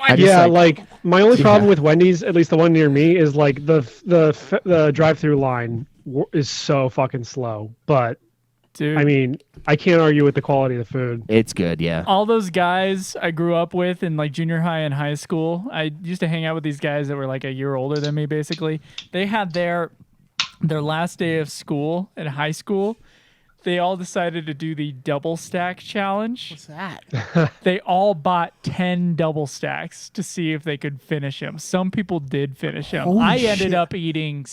I just, Yeah, like my only problem with Wendy's, at least the one near me, is like the drive-through line is so fucking slow. But Dude. I mean, I can't argue with the quality of the food. It's good, yeah. All those guys I grew up with in like junior high and high school, I used to hang out with these guys that were like a year older than me, basically. They had their last day of school at high school. They all decided to do the double stack challenge. What's that? They all bought 10 double stacks to see if they could finish them. Some people did finish them. Holy I ended shit. up eating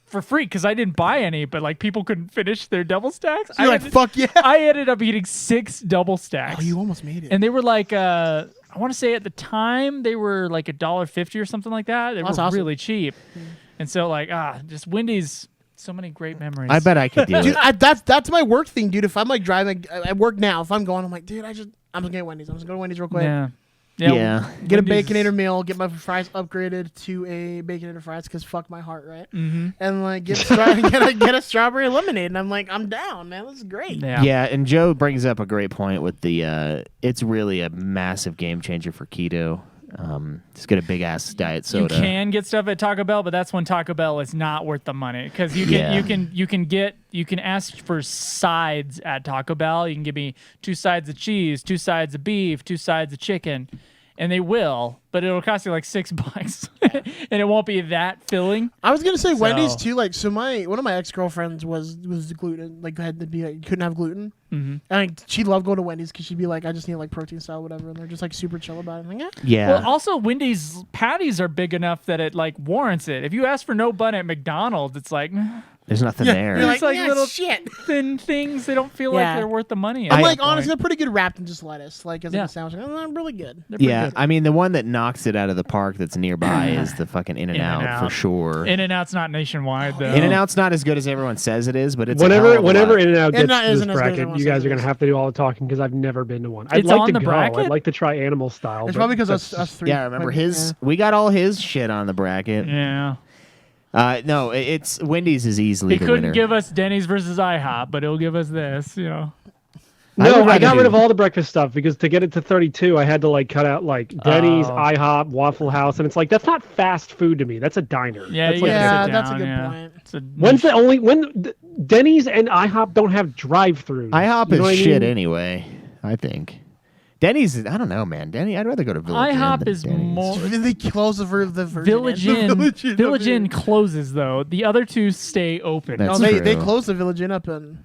for free because I didn't buy any, but like people couldn't finish their double stacks. You're like, fuck yeah. I ended up eating 6 double stacks. Oh, you almost made it. And they were like, I want to say at the time they were like $1.50 or something like that. They were That's awesome. really cheap. And so like, just Wendy's, so many great memories. I bet I could do Dude, it. that's my work thing, dude. If I'm like driving, I work now. If I'm going, I'm like, dude, I'm just gonna get Wendy's. I'm just gonna go to Wendy's real quick. Yeah. Yeah. Get a Wendy's- Baconator meal. Get my fries upgraded to a Baconator fries because fuck my heart, right? Mm-hmm. And like get a strawberry lemonade, and I'm like, I'm down, man. This is great. Yeah. Yeah, and Joe brings up a great point with the it's really a massive game changer for keto. Just get a big ass diet soda. You can get stuff at Taco Bell, but that's when Taco Bell is not worth the money because you can ask for sides at Taco Bell. You can give me 2 sides of cheese, 2 sides of beef, 2 sides of chicken, and they will, but it'll cost you like $6, and it won't be that filling. I was gonna say Wendy's too. Like, so one of my ex girlfriends was gluten, like had to be like, couldn't have gluten, and like, she loved going to Wendy's because she'd be like, I just need like protein style, whatever, and they're just like super chill about it. I'm like, yeah. Yeah. Well, also Wendy's patties are big enough that it like warrants it. If you ask for no bun at McDonald's, it's like There's nothing there. You're it's like yeah, little shit. thin things. They don't feel Yeah. like they're worth the money. I'm at like, that point. honestly, they're pretty good wrapped in just lettuce, like as Yeah. like a sandwich. They're really good. They're pretty Yeah, good. I mean the one that knocks it out of the park that's nearby is the fucking In-N-Out for In-N-Out. sure. In-N-Out's not nationwide though. In-N-Out's not as good as everyone says it is, but it's Whenever a In-N-Out gets In-N-Out to this isn't as good as bracket, everyone you says guys it are gonna is. have to do all the talking because I've never been to one. I'd It's like on to the go. bracket? I'd like to try animal style. It's but probably because that's us three. Yeah, remember like, his? yeah. We got all his shit on the bracket. Yeah. No, it's Wendy's is easily He the couldn't winner. give us Denny's versus IHOP, but he'll give us this, you know. No, would I got rather rid do- of all the breakfast stuff because to get it to 32, I had to like cut out like Denny's, Oh. IHOP, Waffle House, and it's like that's not fast food to me. That's a diner. Yeah, that's you like gotta Yeah, sit that's a down, good yeah. point. It's a When's the only Denny's and IHOP don't have drive-throughs? IHOP You know what I is shit mean? anyway. I think. Denny's, I don't know, man. I'd rather go to Village Inn IHOP than is Denny's. more. They close the Virgin Village Inn. Inn. Village Inn closes though. The other two stay open. That's No, they true. closed the Village Inn up in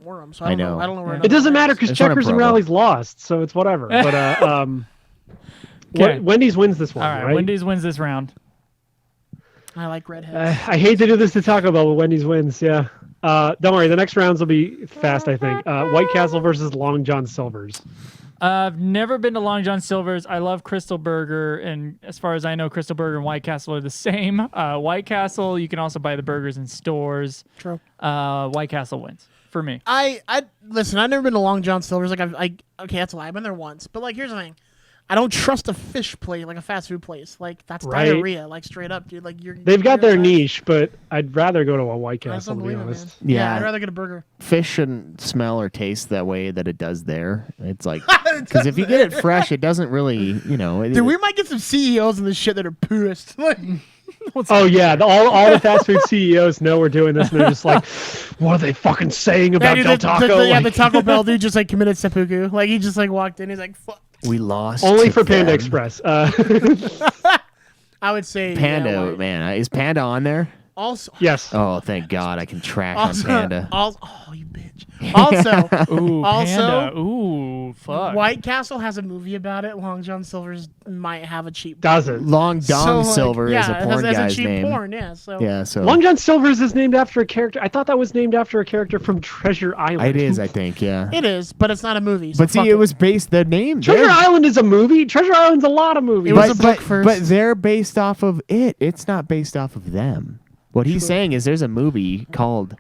Wareham, so I I don't know. know. I don't know where. It doesn't matter because There's one in Checkers and Provo. Rallies lost, so it's whatever. But Okay. Wendy's wins this one, All right, right? Wendy's wins this round. I like redheads. I hate to do this to Taco Bell, but Wendy's wins. Yeah. Don't worry, the next rounds will be fast. I think. White Castle versus Long John Silver's. I've never been to Long John Silver's. I love Crystal Burger, and as far as I know, Crystal Burger and White Castle are the same. White Castle, you can also buy the burgers in stores. True. White Castle wins for me. I listen. I've never been to Long John Silver's. Like okay, that's a lie. I've been there once, but like here's the thing. I don't trust a fish plate, like a fast food place. Like that's Right. diarrhea, like straight up, dude. Like They've got their you're- niche, but I'd rather go to a White I just Castle don't to be believe it, man. honest. Yeah, Yeah. I'd rather get a burger. Fish shouldn't smell or taste that way that it does there. It's like because if you get it fresh, it doesn't really, you know. Dude, we might get some CEOs in this shit that are pissed. Like, Oh yeah, all the fast food CEOs know we're doing this, and they're just like, "What are they fucking saying about dude, Del Taco?" yeah, the Like, Taco Bell dude just like committed seppuku. Like he just like walked in. He's like, "Fuck." we lost only to for Panda them. Express. I would say Panda, yeah, man, is Panda on there? Also, Yes. Oh, thank God, I can trash on Panda. Oh, you bitch. Also, Ooh, also, Panda. Ooh, fuck. White Castle has a movie about it. Long John Silver's might have a cheap. Doesn't. Long Dong Silver yeah, is a porn as guy's a cheap name. porn. Yeah, so Yeah, so Long John Silver's is named after a character. I thought that was named after a character from Treasure Island. it is, I think, yeah. it is, but it's not a movie. So But see, fuck it was based. The name Treasure Island is a movie. Treasure Island's a lot of movies. It was a book first. But they're based off of it. It's not based off of them. What he's saying is there's a movie called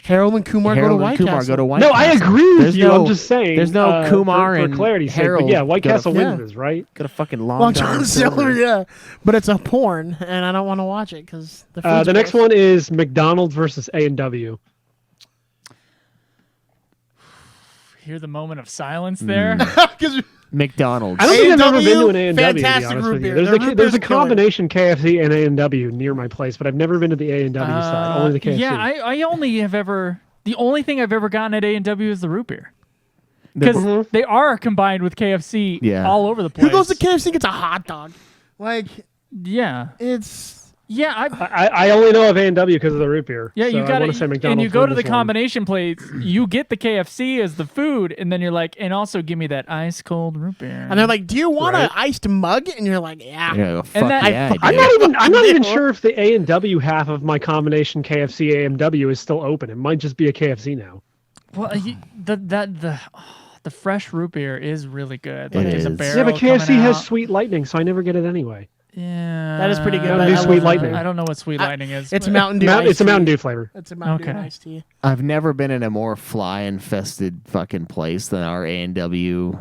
Harold and Kumar Harold go to and White Kumar Castle. go to White No, Castle. I agree with There's you. no- I'm just saying. There's no Kumar for and clarity's sake. Harold But yeah, White go to- Castle Yeah. wins this, right? Got a fucking Long John Silver, yeah, but it's a porn, and I don't want to watch it because The next one is McDonald's versus A&W. Hear the moment of silence there. McDonald's. I don't think I've ever been to an A&W, A&W, to be fantastic honest root with you. beer. Their root There's beer's a killer. combination KFC and A&W near my place, but I've never been to the A&W side, only the KFC. Yeah, I only have ever. The only thing I've ever gotten at A&W is the root beer. Because they are combined with KFC all over the place. Who goes to KFC and gets a hot dog? Like, yeah, it's yeah. I only know of A&W because of the root beer. Yeah, so you I got wanna say to, McDonald's and you go to wins the this one. combination plates. You get the KFC as the food, and then you're like, and also give me that ice cold root beer. and they're like, "Do you want Right. an iced mug?" And you're like, "Yeah." Yeah, fuck that- yeah, I I'm do. not even sure if the A&W half of my combination KFC A&W is still open. It might just be a KFC now. well, the fresh root beer is really good. It Like, there's a is. barrel Yeah, but KFC coming has out. Sweet Lightning, so I never get it anyway. Yeah, That is pretty good, Mountain but Dew I Sweet love Lightning. I don't know what Sweet Lightning is. It's but- Mountain Dew. It's a iced Mountain tea. Dew flavor. It's a Mountain Dew Okay. iced tea. I've never been in a more fly-infested fucking place than our A&W.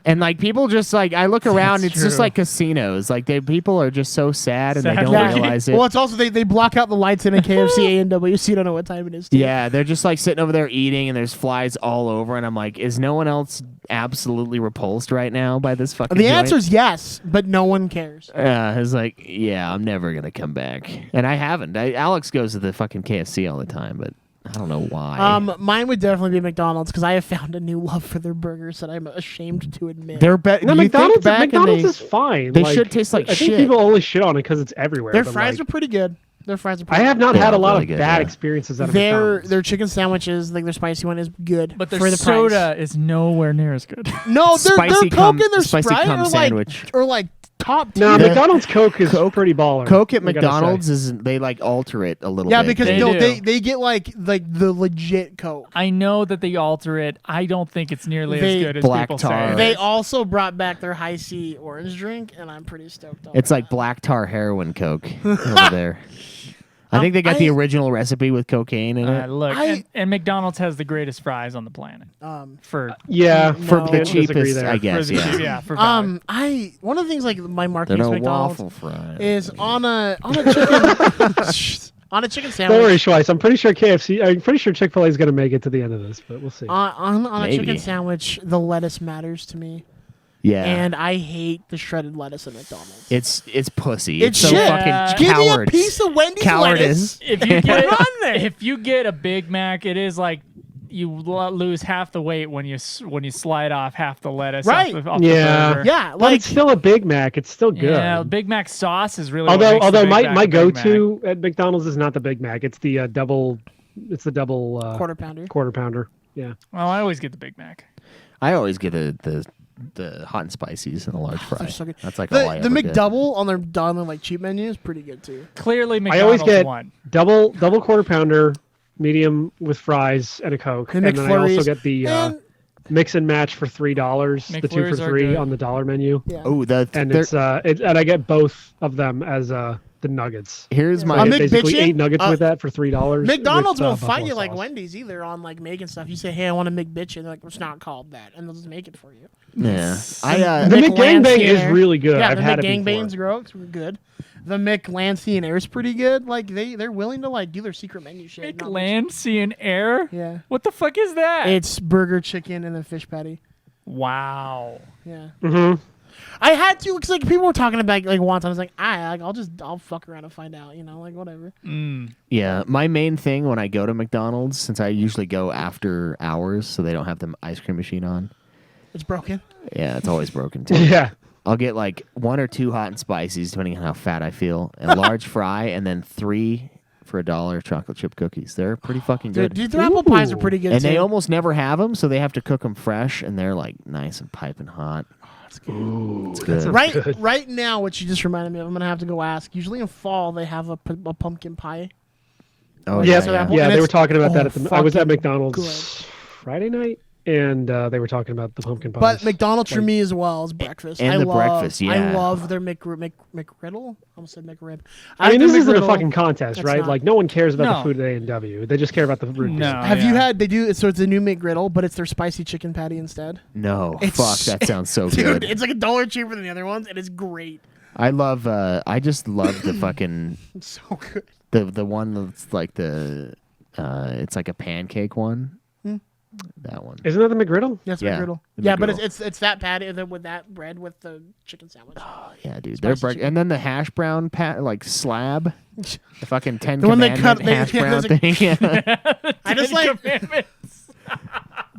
And like people just like I look around, That's it's just true. like casinos. Like people are just so sad and they Sad. don't Yeah. realize it. Well, it's also they block out the lights in a KFC A&W, so you don't know what time it is. Too. Yeah, they're just like sitting over there eating, and there's flies all over, and I'm like, is no one else absolutely repulsed right now by this fucking? The joint? answer is yes, but no one cares. It's like, yeah, I'm never gonna come back, and I haven't. Alex goes to the fucking KFC all the time, but I don't know why. Mine would definitely be McDonald's because I have found a new love for their burgers that I'm ashamed to admit. They're better. No, McDonald's is fine. They should taste like I shit. think people only shit on it because it's everywhere. Their but, fries like, are pretty good. Their fries are I pretty have not Yeah, had a lot really of good, bad yeah. experiences out of Their McDonald's. chicken sandwiches, like their spicy one, is good. But their for the soda price. is nowhere near as good. No, their Spicy Coke cum- and their spicy Sprite cum are sandwich. like top No, tier. McDonald's Coke is pretty baller. Coke at I gotta McDonald's say. is they like alter it a little Yeah, bit. because They no, do. they get like the legit Coke. I know that they alter it. I don't think it's nearly They- as good as Black people tar. say. They also brought back their high C orange drink, and I'm pretty stoked on It's that. like black tar heroin Coke over there. I think they got the original recipe with cocaine in it. Look, I- and McDonald's has the greatest fries on the planet. For Yeah, For No. the Can't disagree cheapest, there. I guess. for Yeah. yeah, for value. one of the things like my They're marketing no at McDonald's waffle fries. is on a chicken on a chicken Don't worry, sandwich. Schweiss. I'm pretty sure Chick-Fil-A is going to make it to the end of this, but we'll see. On a Maybe. chicken sandwich, the lettuce matters to me, Yeah. and I hate the shredded lettuce at McDonald's. It's pussy. It's so shit. fucking Give me a cowards. piece of Wendy's Cowardice. lettuce. if you get Put it on there. if you get a Big Mac, it is like you lose half the weight when you slide off half the lettuce. Right. Off Yeah. the burger. Yeah, But like it's still a Big Mac. It's still good. Yeah, Big Mac sauce is really what makes the Although Big my Mac my a Big Mac. go-to at McDonald's is not the Big Mac. It's the double quarter pounder. quarter pounder. Yeah. Well, I always get the Big Mac. I always get the hot and spices and a large fry. They're so good. That's like all I The ever get. McDouble on their like cheap menu is pretty good too. Clearly, I McDonald's always get won. double quarter pounder, medium with fries and a Coke, The and then I also McFlurries. get the And- mix and match for $3. The 2 for McFlurries are $3 good. on the dollar menu, Yeah. Oh, and it's and I get both of them as the nuggets. here's I my get basically McBitchin'? 8 nuggets with that for $3. McDonald's with, won't fight buffalo you like sauce. Wendy's either on like making stuff. You say, "Hey, I want a McBitchin'," they're like, "It's not called that," and they'll just make it for you. yeah. The McGangbang McLancey is Air. really good. Yeah, I've the had it McGangbangs before. are good. The McLancey and Air is pretty good. Like they're willing to like do their secret menu shit. Not much- Land, sea, and air. Yeah. What the fuck is that? It's burger, chicken, and then fish patty. Wow. Yeah. Mm-hmm. I had to because like people were talking about like once. I was like, I'll fuck around and find out. You know, like whatever. Yeah, my main thing when I go to McDonald's, since I usually go after hours, so they don't have the ice cream machine on. It's broken. Yeah, it's always broken too. Yeah. I'll get like 1 or 2 hot and spicies, depending on how fat I feel, a large fry, and then 3 for $1 chocolate chip cookies. They're pretty fucking good. Dude, their apple pies are pretty good And too. they almost never have them, so they have to cook them fresh, and they're like nice and piping hot. That's good. It's good. Right now, what you just reminded me of, I'm gonna have to go ask. Usually in fall, they have a pumpkin pie. Oh Yeah, yeah. they were talking about that. I was at fucking McDonald's good. Friday night, and they were talking about the pumpkin pies. But McDonald's for me as well is breakfast. And I the love, breakfast, yeah. I love their McGriddle. I almost said McRib. I mean, like this their isn't a McGriddle. fucking contest, It's right? not. Like, no one cares about No. the food at A&W. They just care about the root beer. No. Have you had? They do. So it's a new McGriddle, but it's their spicy chicken patty instead. No, It's- fuck, that sounds so Dude, good. it's like $1 cheaper than the other ones, and it's great. I just love the fucking It's so good. the one that's like it's like a pancake one. That one. Isn't that the McGriddle? That's Yeah, McGriddle. the Yeah, but McGriddle. it's that patty with that bread with the chicken sandwich. Yeah, dude. Spicy chicken. And then the hash brown like slab, the fucking 10 The one they commandment cut- they- hash yeah, brown there's thing. Yeah. I just like.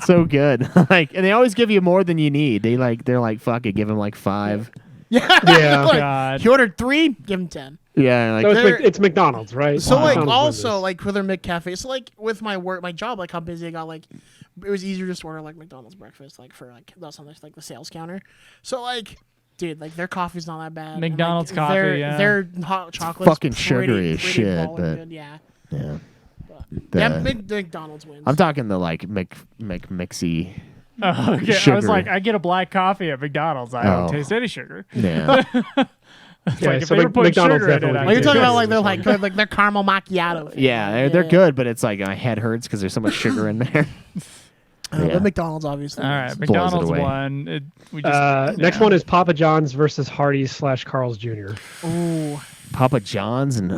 So good. Like, and they always give you more than you need. They're like fuck it, give them like 5. Yeah. Yeah. Like, God. he ordered 3, give him 10. Yeah, like So They're- it's McDonald's, right? So like McDonald's also wins. like for their McCafe, so like with my work, my job, like how busy I got, like it was easier just to order like McDonald's breakfast, like for like that's on like the sales counter. So like, dude, like their coffee's not that bad. And, McDonald's like, coffee, yeah. their hot chocolate fucking sugary as shit, but- good. Yeah, yeah. yeah. McDonald's wins. I'm talking the like McMixy. Oh, okay. I Sugar. was like, I get a black coffee at McDonald's. I don't taste any sugar. Yeah. Yeah, Like, if so they were putting McDonald's sugar in it, definitely. I Oh, would you're take talking it. about like they're like good, like their caramel macchiato. Yeah, they're good, but it's like my head hurts because there's so much sugar in there. Yeah. But McDonald's obviously. All wins. right, Blows it McDonald's away. won. We just, Next one is Papa John's versus Hardee's / Carl's Jr. Ooh, Papa John's and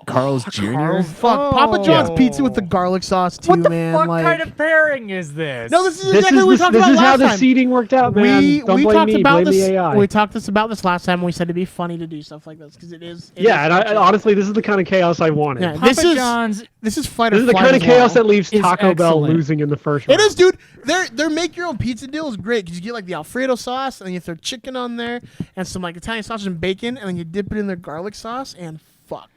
Carl's Jr. fuck! Papa John's Oh. pizza with the garlic sauce too, what the man. fuck like, kind of pairing is this? no, this is This exactly what we is talked this about is how last the time. seating worked out, man. Don't we blame talked me. about Blame this. the AI. We talked about this last time. We said it'd be funny to do stuff like this because it is. Yeah, and I, honestly, this is the kind of chaos I wanted. Yeah, Papa this is John's this is fight or This is the flight kind of as chaos well. that leaves is Taco Bell excellent. losing in the first It round. is, dude. Their make your own pizza deal is great because you get like the Alfredo sauce and then you throw chicken on there and some like Italian sausage and bacon and then you dip it in their garlic sauce and fuck.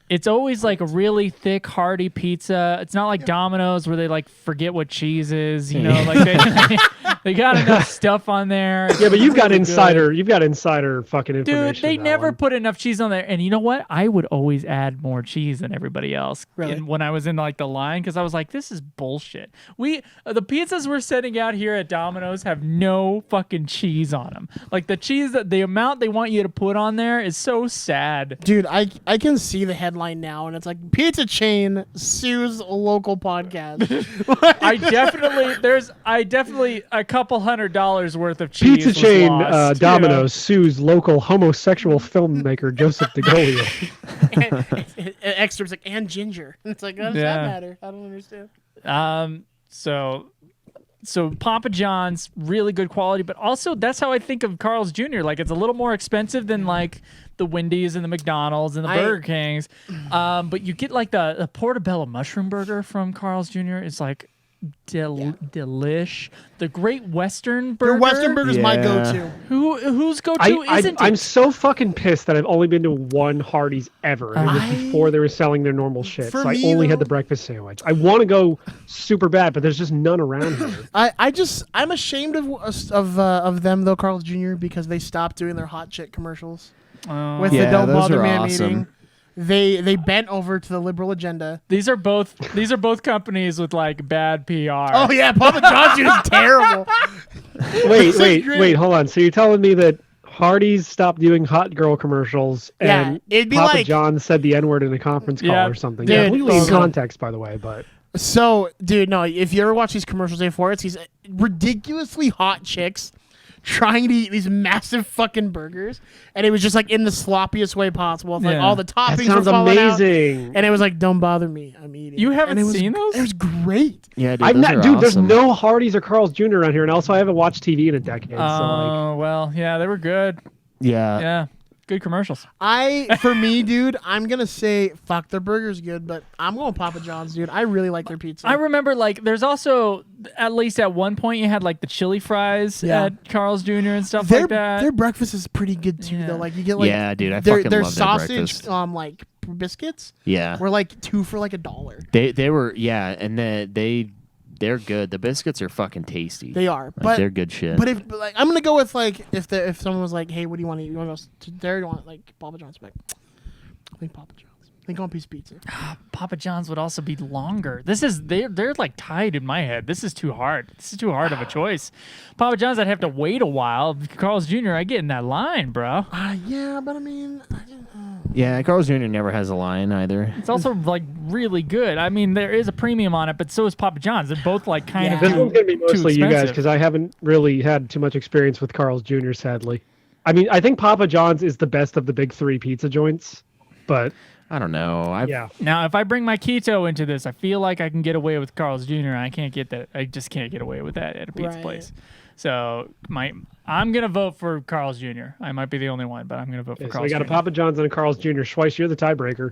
It's always like a really thick, hearty pizza. It's not like Domino's where they like forget what cheese is. You know, like they got enough stuff on there. Yeah, but you've got Really good. insider. You've got insider fucking information. Dude, they on that never one. put enough cheese on there. And you know what? I would always add more cheese than everybody else. Really? And when I was in like the line, because I was like, this is bullshit. The pizzas we're setting out here at Domino's have no fucking cheese on them. Like the cheese, the amount they want you to put on there is so sad. Dude, I can see the headline now and it's like pizza chain sues local podcast. I definitely a couple $100 worth of cheese. Pizza was chain lost, Domino's sues local homosexual filmmaker Joseph DeGolio. Extras like and ginger. It's like, how does Yeah. that matter? I don't understand. So Papa John's, really good quality, but also that's how I think of Carl's Jr. Like it's a little more expensive than like the Wendy's and the McDonald's and the Burger Kings. But you get like the portobello mushroom burger from Carl's Jr. It's like delish. The Great Western Burger. Your Western burger's my Yeah. go-to. Whose go-to isn't I'm it? so fucking pissed that I've only been to one Hardee's ever. And it was before they were selling their normal shit. For So I me, only had though- the breakfast sandwich. I want to go super bad, but there's just none around here. I'm ashamed of them though, Carl's Jr. because they stopped doing their hot chick commercials with Yeah, the Don't those Bother are Man awesome. meeting. They bent over to the liberal agenda. These are both companies with like bad PR. Oh yeah, Papa John's is terrible. Wait, hold on. So you're telling me that Hardee's stopped doing hot girl commercials Yeah, and it'd be Papa like- John said the N-word in a conference call Yeah, or something. dude, Completely in so- context, by the way, but So, dude, no, if you ever watch these commercials before, it's these ridiculously hot chicks trying to eat these massive fucking burgers, and it was just like in the sloppiest way possible. With, like Yeah. all the that toppings sounds were falling out, amazing. and it was like, "Don't bother me, I'm eating." You haven't And it was, seen those? It was great. Yeah, dude, I'm those not, are dude. There's awesome. no Hardee's or Carl's Jr. around here, and also I haven't watched TV in a decade. So like, Oh well, yeah, they were good. Yeah. Yeah. Good commercials. For me, dude, I'm gonna say fuck. Their burger's good, but I'm going Papa John's, dude. I really like their pizza. I remember like there's also at least at one point you had like the chili fries at Carl's Jr. and stuff like that. Their breakfast is pretty good too, though. Like you get like dude, I their fucking love sausage their breakfast. like biscuits. Yeah, were like 2 for like $1. They were and they're good. The biscuits are fucking tasty. They are, like, but they're good shit. But if like I'm gonna go with like if someone was like, hey, what do you want to eat? You want to go to there? You want like Papa John's? Like, I think Papa John's. I think on piece of pizza. Papa John's would also be longer. They're like tied in my head. This is too hard. This is too hard of a choice. Papa John's, I'd have to wait a while. Carl's Jr., I get in that line, bro. Yeah, but I mean, yeah, Carl's Jr. never has a line either. It's also like really good. I mean, there is a premium on it, but so is Papa John's. They're both like kind of. This one's gonna be mostly you guys expensive. because I haven't really had too much experience with Carl's Jr. Sadly, I mean, I think Papa John's is the best of the big 3 pizza joints, but I don't know. Now, if I bring my keto into this, I feel like I can get away with Carl's Jr. I can't get that. I just can't get away with that at a pizza place. So I'm gonna vote for Carl's Jr. I might be the only one, but I'm gonna vote for so Carl's we got Jr. a Papa John's and a Carl's Jr. Schweiss, you're the tiebreaker.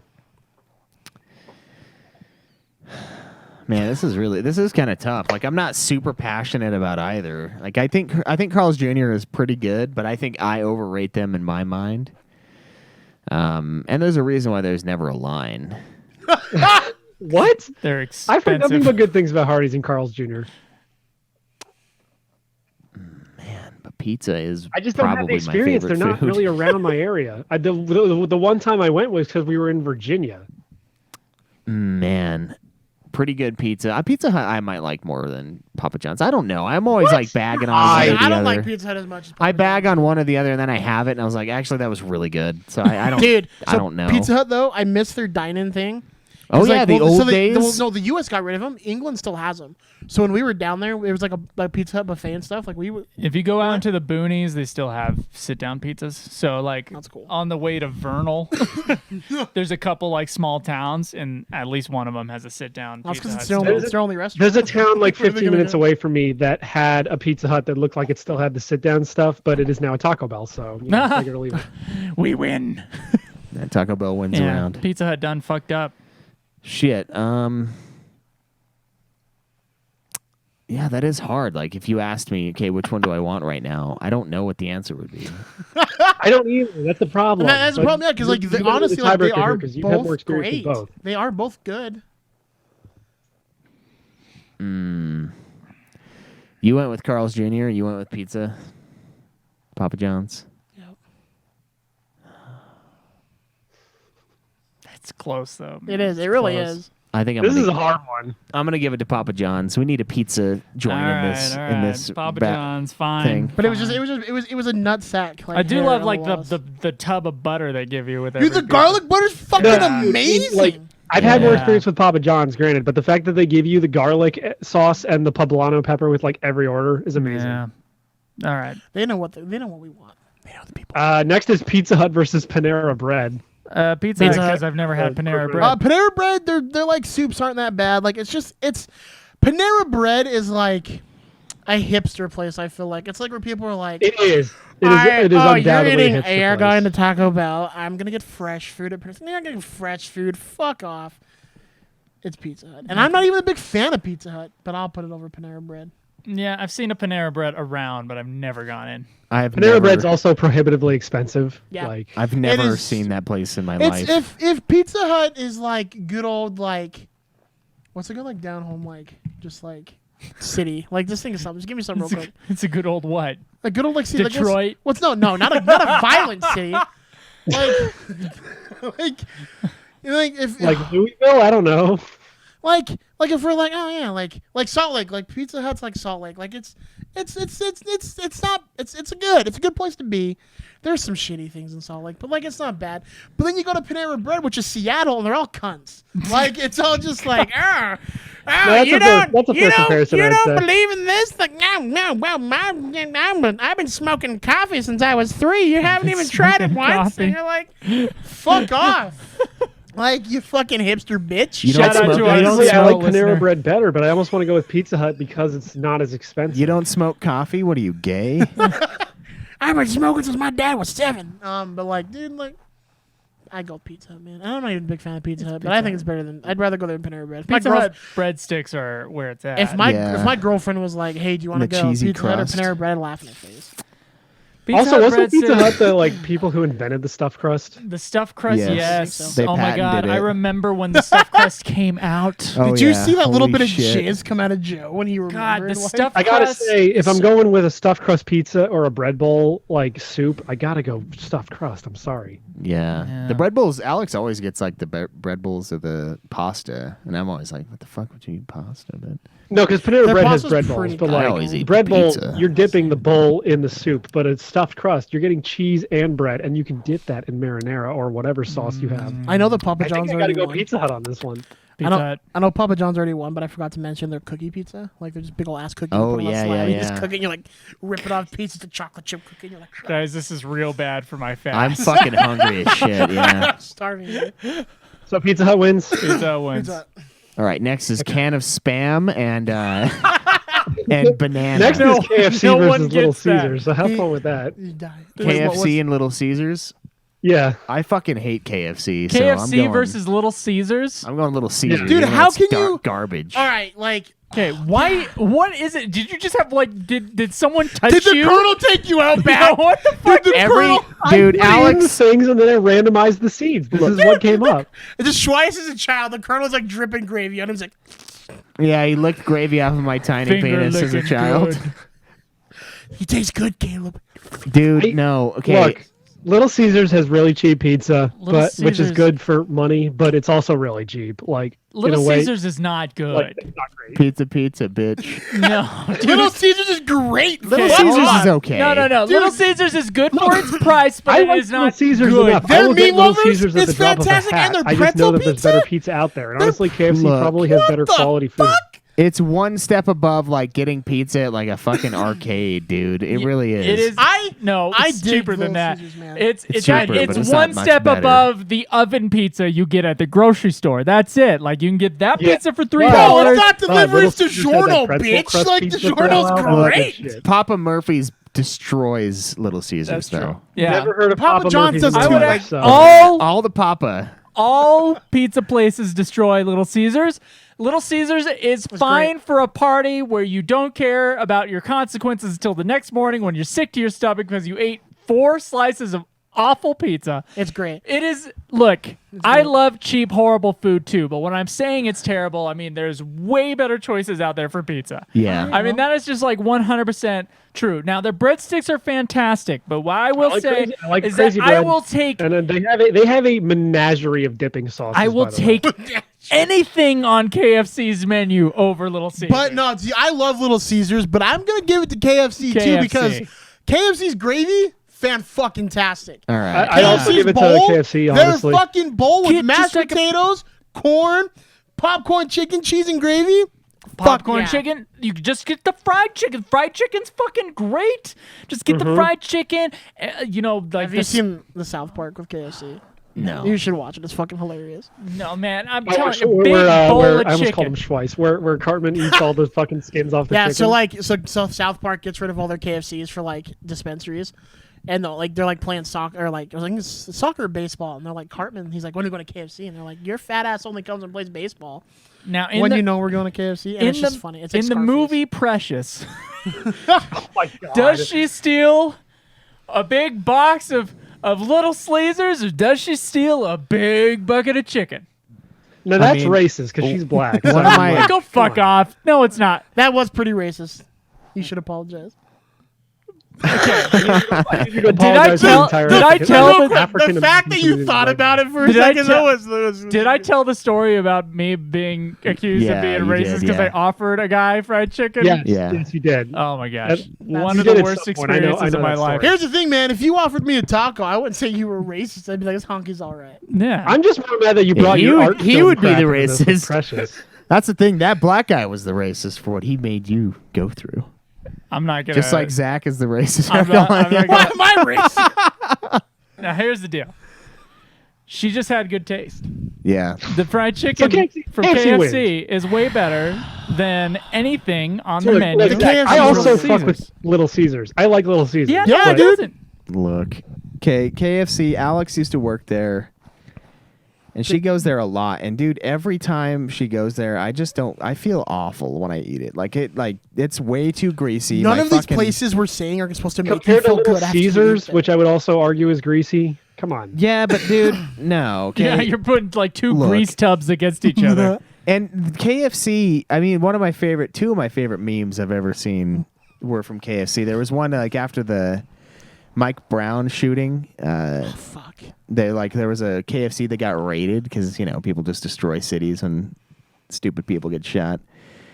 Man, this is kind of tough. Like, I'm not super passionate about either. Like, I think Carl's Jr. is pretty good, but I think I overrate them in my mind. And there's a reason why there's never a line. What? They're expensive. I've heard nothing but good things about Hardee's and Carl's Jr. Man, but pizza is I just don't have the probably my experience. They're favorite not food. really around my area. The one time I went was because we were in Virginia. Man, pretty good pizza. Pizza Hut I might like more than Papa John's. I don't know. I'm always like bagging on one or the I don't other. like Pizza Hut as much as Papa I bag John's. on one or the other, and then I have it, and I was like, actually, that was really good. So I don't, Dude, I don't know. Pizza Hut though, I miss their dine-in thing. Oh yeah, the old days. No, the U.S. got rid of them. England still has them. So when we were down there, it was like a Pizza Hut buffet and stuff. Like we would. If you go out into the boonies, they still have sit-down pizzas. So like That's cool. on the way to Vernal, there's a couple like small towns, and at least one of them has a sit-down. That's Pizza because Hut it's their only restaurant. There's a town like Where are they 15 gonna minutes go? away from me that had a Pizza Hut that looked like it still had the sit-down stuff, but it is now a Taco Bell. So you know, take it or leave it. We win. That Taco Bell wins Yeah, around. Pizza Hut done fucked up. Shit. Yeah, that is hard. Like, if you asked me, okay, which one do I want right now? I don't know what the answer would be. I don't either. That's the problem. That's the But problem, yeah, because like you're gonna be honestly, the like they tiebreaker are here 'cause you have more both experience great. with both. They are both good. You went with Carl's Jr., you went with pizza, Papa John's. Yep. It's close though. It is. It really Close. is. I think This is a hard one. I'm gonna give it to Papa John's. We need a pizza joint All in this right, in this Papa ba- John's fine. thing. But it was a nut sack. Like, I do hair love on like walls. the tub of butter they give you with Dude, every the pizza. garlic butter's fucking No, dude, amazing. like, I've had more Yeah. experience with Papa John's, granted, but the fact that they give you the garlic sauce and the poblano pepper with like every order is amazing. Yeah. All right. they know what we want. They know the people. Next is Pizza Hut versus Panera Bread. Pizza Hut because I've never had Panera Bread. Panera Bread, they're like soups aren't that bad. Like it's Panera Bread is like a hipster place. I feel like it's like where people are like, It is. It is you're undoubtedly eating, a hipster you're place. going to Taco Bell. I'm gonna get fresh food at Panera. You're getting fresh food. Fuck off. It's Pizza Hut, and I'm not even a big fan of Pizza Hut, but I'll put it over Panera Bread. Yeah, I've seen a Panera Bread around, but I've never gone in. Panera Bread's also prohibitively expensive. Yeah. Like I've never is- seen that place in my It's life. if Pizza Hut is like good old like, what's it good like down home like just like city like just think of something. Just give me something real quick. It's a good old what? A good old like city. Detroit? Like, what's not a violent city. Like if like Louisville, I don't know. like if we're like, oh yeah, like Salt Lake, like Pizza Hut's like Salt Lake, like it's a good place to be. There's some shitty things in Salt Lake, but like it's not bad. But then you go to Panera Bread, which is Seattle, and they're all cunts. Like it's all just like, that's you a fair- don't, that's a you fair don't, comparison, you I'd don't say. believe in this? Like no, well, I've been smoking coffee since I was 3. You haven't even tried it Smoking once, coffee. and you're like, fuck off. Like, you fucking hipster bitch. You Shout don't out smoke- to our you don't Honestly, I like listener. Panera Bread better, but I almost want to go with Pizza Hut because it's not as expensive. You don't smoke coffee? What are you, gay? I've been smoking since my dad was 7. But like, dude, like, I go Pizza Hut, man. I'm not even a big fan of Pizza Hut, but I think it's better than. I'd rather go there than Panera Bread. If Pizza my Hut breadsticks are where it's at. if my girlfriend was like, "Hey, do you want to The go cheesy Pizza Hut or crust. Panera Bread?" I'd laugh in her face. Pizza Also, Hut wasn't Pizza breadsticks- Hut the like people who invented the stuffed crust? The stuffed crust, Yes. yes. I think so. They Oh my god, patented I it. remember when the stuffed crust came out. Oh, Did you yeah. see that little Holy bit of shit. jizz come out of Joe when he remembered? God, the like- stuffed I gotta crust. say, if I'm going with a stuffed crust pizza or a bread bowl like soup, I gotta go stuffed crust. I'm sorry. Yeah. The bread bowls, Alex always gets like the bread bowls of the pasta. And I'm always like, what the fuck would you eat pasta? But No, because Panera Their Bread has pasta's bread bowls, pretty but good. I like always eat bread bowl, pizza. you're dipping the bowl in the soup, but it's stuffed crust. You're getting cheese and bread, and you can dip that in marinara or whatever sauce you have. I know the Papa I John's think I gotta already go won. Pizza Hut on this one. Pizza Hut. I know Papa John's already won, but I forgot to mention their cookie pizza. Like they're just big old ass cookies. Oh, you put on a yeah, slab, yeah, You just yeah. cook it. And you're like rip it off pieces of chocolate chip cookie. And you're like, Guys, this is real bad for my fat. I'm fucking hungry as shit, yeah. starving. You. So Pizza Hut wins. Pizza Hut wins. Pizza. All right, next is can of Spam and and banana. Next No- is KFC no one versus Little gets that. Caesars. So have fun with that. You die. KFC and Little Caesars. Yeah. I fucking hate KFC. so I'm KFC going, versus Little Caesars. I'm going Little Caesars. Dude, even though how it's can you- garbage? All right, like Okay, why? What is it? Did you just have like? Did someone touch did the you? Colonel take you out Yeah, back? what the fuck? Every dude, I put in the Alex. things and then I randomized the seeds. This is what came up. It's just Schweiss as a child. The Colonel's like dripping gravy on him. He's like, Yeah, he licked gravy off of my tiny Finger penis as a licking child. good. he tastes good, Caleb. Dude, I- no. Okay. Look, Little Caesars has really cheap pizza, Little which is Caesars- good for money, but it's also really cheap. Like Little in a way, Caesars is not good. like it's not great. Pizza, bitch. no, dude. Little Caesars is great. Little Okay, Caesars hold is on. okay. No. Little Caesars is good for its price, but I it like is Little not Caesars good. enough. Their I will get meat Little lovers Caesars at is the drop of a fantastic, hat. and their I just pretzel know that there's pizza? better pizza out there, and honestly, KFC Look. probably has better the quality food. It's one step above like getting pizza at like a fucking arcade, dude. It really is. It is. I It's dig cheaper Little than that. Caesars, man. It's cheaper, but it's it's one not much step better. above the oven pizza you get at the grocery store. That's it. Like you can get that Yeah. pizza for $3. No, it's not Little Deliverance Caesars had that DiGiorno, pretzel bitch. crust Like pizza for a DiGiorno's while. I like that great. shit. Papa Murphy's destroys Little Caesars That's though. true. Yeah. Never heard of Papa Papa John's Murphy's in does my too, life, like, so- All the Papa. All pizza places destroy Little Caesars. Little Caesars is fine for a party where you don't care about your consequences until the next morning when you're sick to your stomach because you ate 4 slices of awful pizza. It's great. It is. Look, I love cheap, horrible food too, but when I'm saying it's terrible, I mean there's way better choices out there for pizza. Yeah. I mean that is just like 100% true. Now their breadsticks are fantastic, but what I will like say crazy- I like is crazy that I bread. will take And then they have a menagerie of dipping sauces. I will by the way. take anything on KFC's menu over Little Caesars. But no, see, I love Little Caesars, but I'm gonna give it to KFC too KFC. because KFC's gravy, fan-fucking-tastic. All right. I also give it to bowl, KFC, honestly. Their fucking bowl with Kid, mashed just like a- potatoes, corn, popcorn, chicken, cheese, and gravy. popcorn yeah. chicken, you just get the fried chicken. Fried chicken's fucking great. Just get Mm-hmm. the fried chicken. You know, like Have you seen the South Park with KFC? No. You should watch it. It's fucking hilarious. No, man, I'm I telling watched you, it a big bowl where of I almost called him chicken. Schweiss, where Cartman eats all the fucking skins off the Yeah, chicken. so South Park gets rid of all their KFCs for like dispensaries, and they're like playing soccer or like I was like it's soccer or baseball, and they're like Cartman. He's like, when are we going to KFC? And they're like, your fat ass only comes and plays baseball. Now, When you know we're going to KFC, and it's just funny. It's like in the Scarface. movie Precious, Oh my God. does she steal a big box of Little Caesars, or does she steal a big bucket of chicken? No, that's mean, racist because she's black. one so- of my- Go fuck off. No, it's not. That was pretty racist. You should apologize. You Did I apologize to the tell? entire Did I African- tell? Real The, quick, African the fact that you community, thought like- about it for a Did I second tell- was did I tell the story about me being accused Yeah, of being you racist did, because yeah. I offered a guy fried chicken? Yes, Yeah. yes, you did. Oh my gosh. That- One you of did the at worst some point. I know experiences of my that life. story. Here's the thing, man. If you offered me a taco, I wouldn't say you were racist. I'd be like, this honky's all right. Yeah. I'm just more mad that you Yeah, brought he your would- art he film would be crap the into this with racist. Precious. That's the thing. That black guy was the racist for what he made you go through. I'm not gonna. Just like Zach is the racist. I'm not Why gonna- am I racist? Now here's the deal. She just had good taste. Yeah. The fried chicken from KFC is way better than anything on the menu. I also fuck with Little Caesars. I like Little Caesars. Yeah, dude. Look, KFC. Alex used to work there, and she goes there a lot. And dude, every time she goes there, I just don't. I feel awful when I eat it. Like it's way too greasy. None of these places we're saying are supposed to make you compared to feel Little good after Caesars, which I would also argue is greasy. Come on. Yeah, but dude, no. Okay? Yeah, you're putting like two grease tubs against each other. And KFC, I mean, two of my favorite memes I've ever seen were from KFC. There was one like after the Mike Brown shooting. Fuck. There was a KFC that got raided because people just destroy cities when stupid people get shot.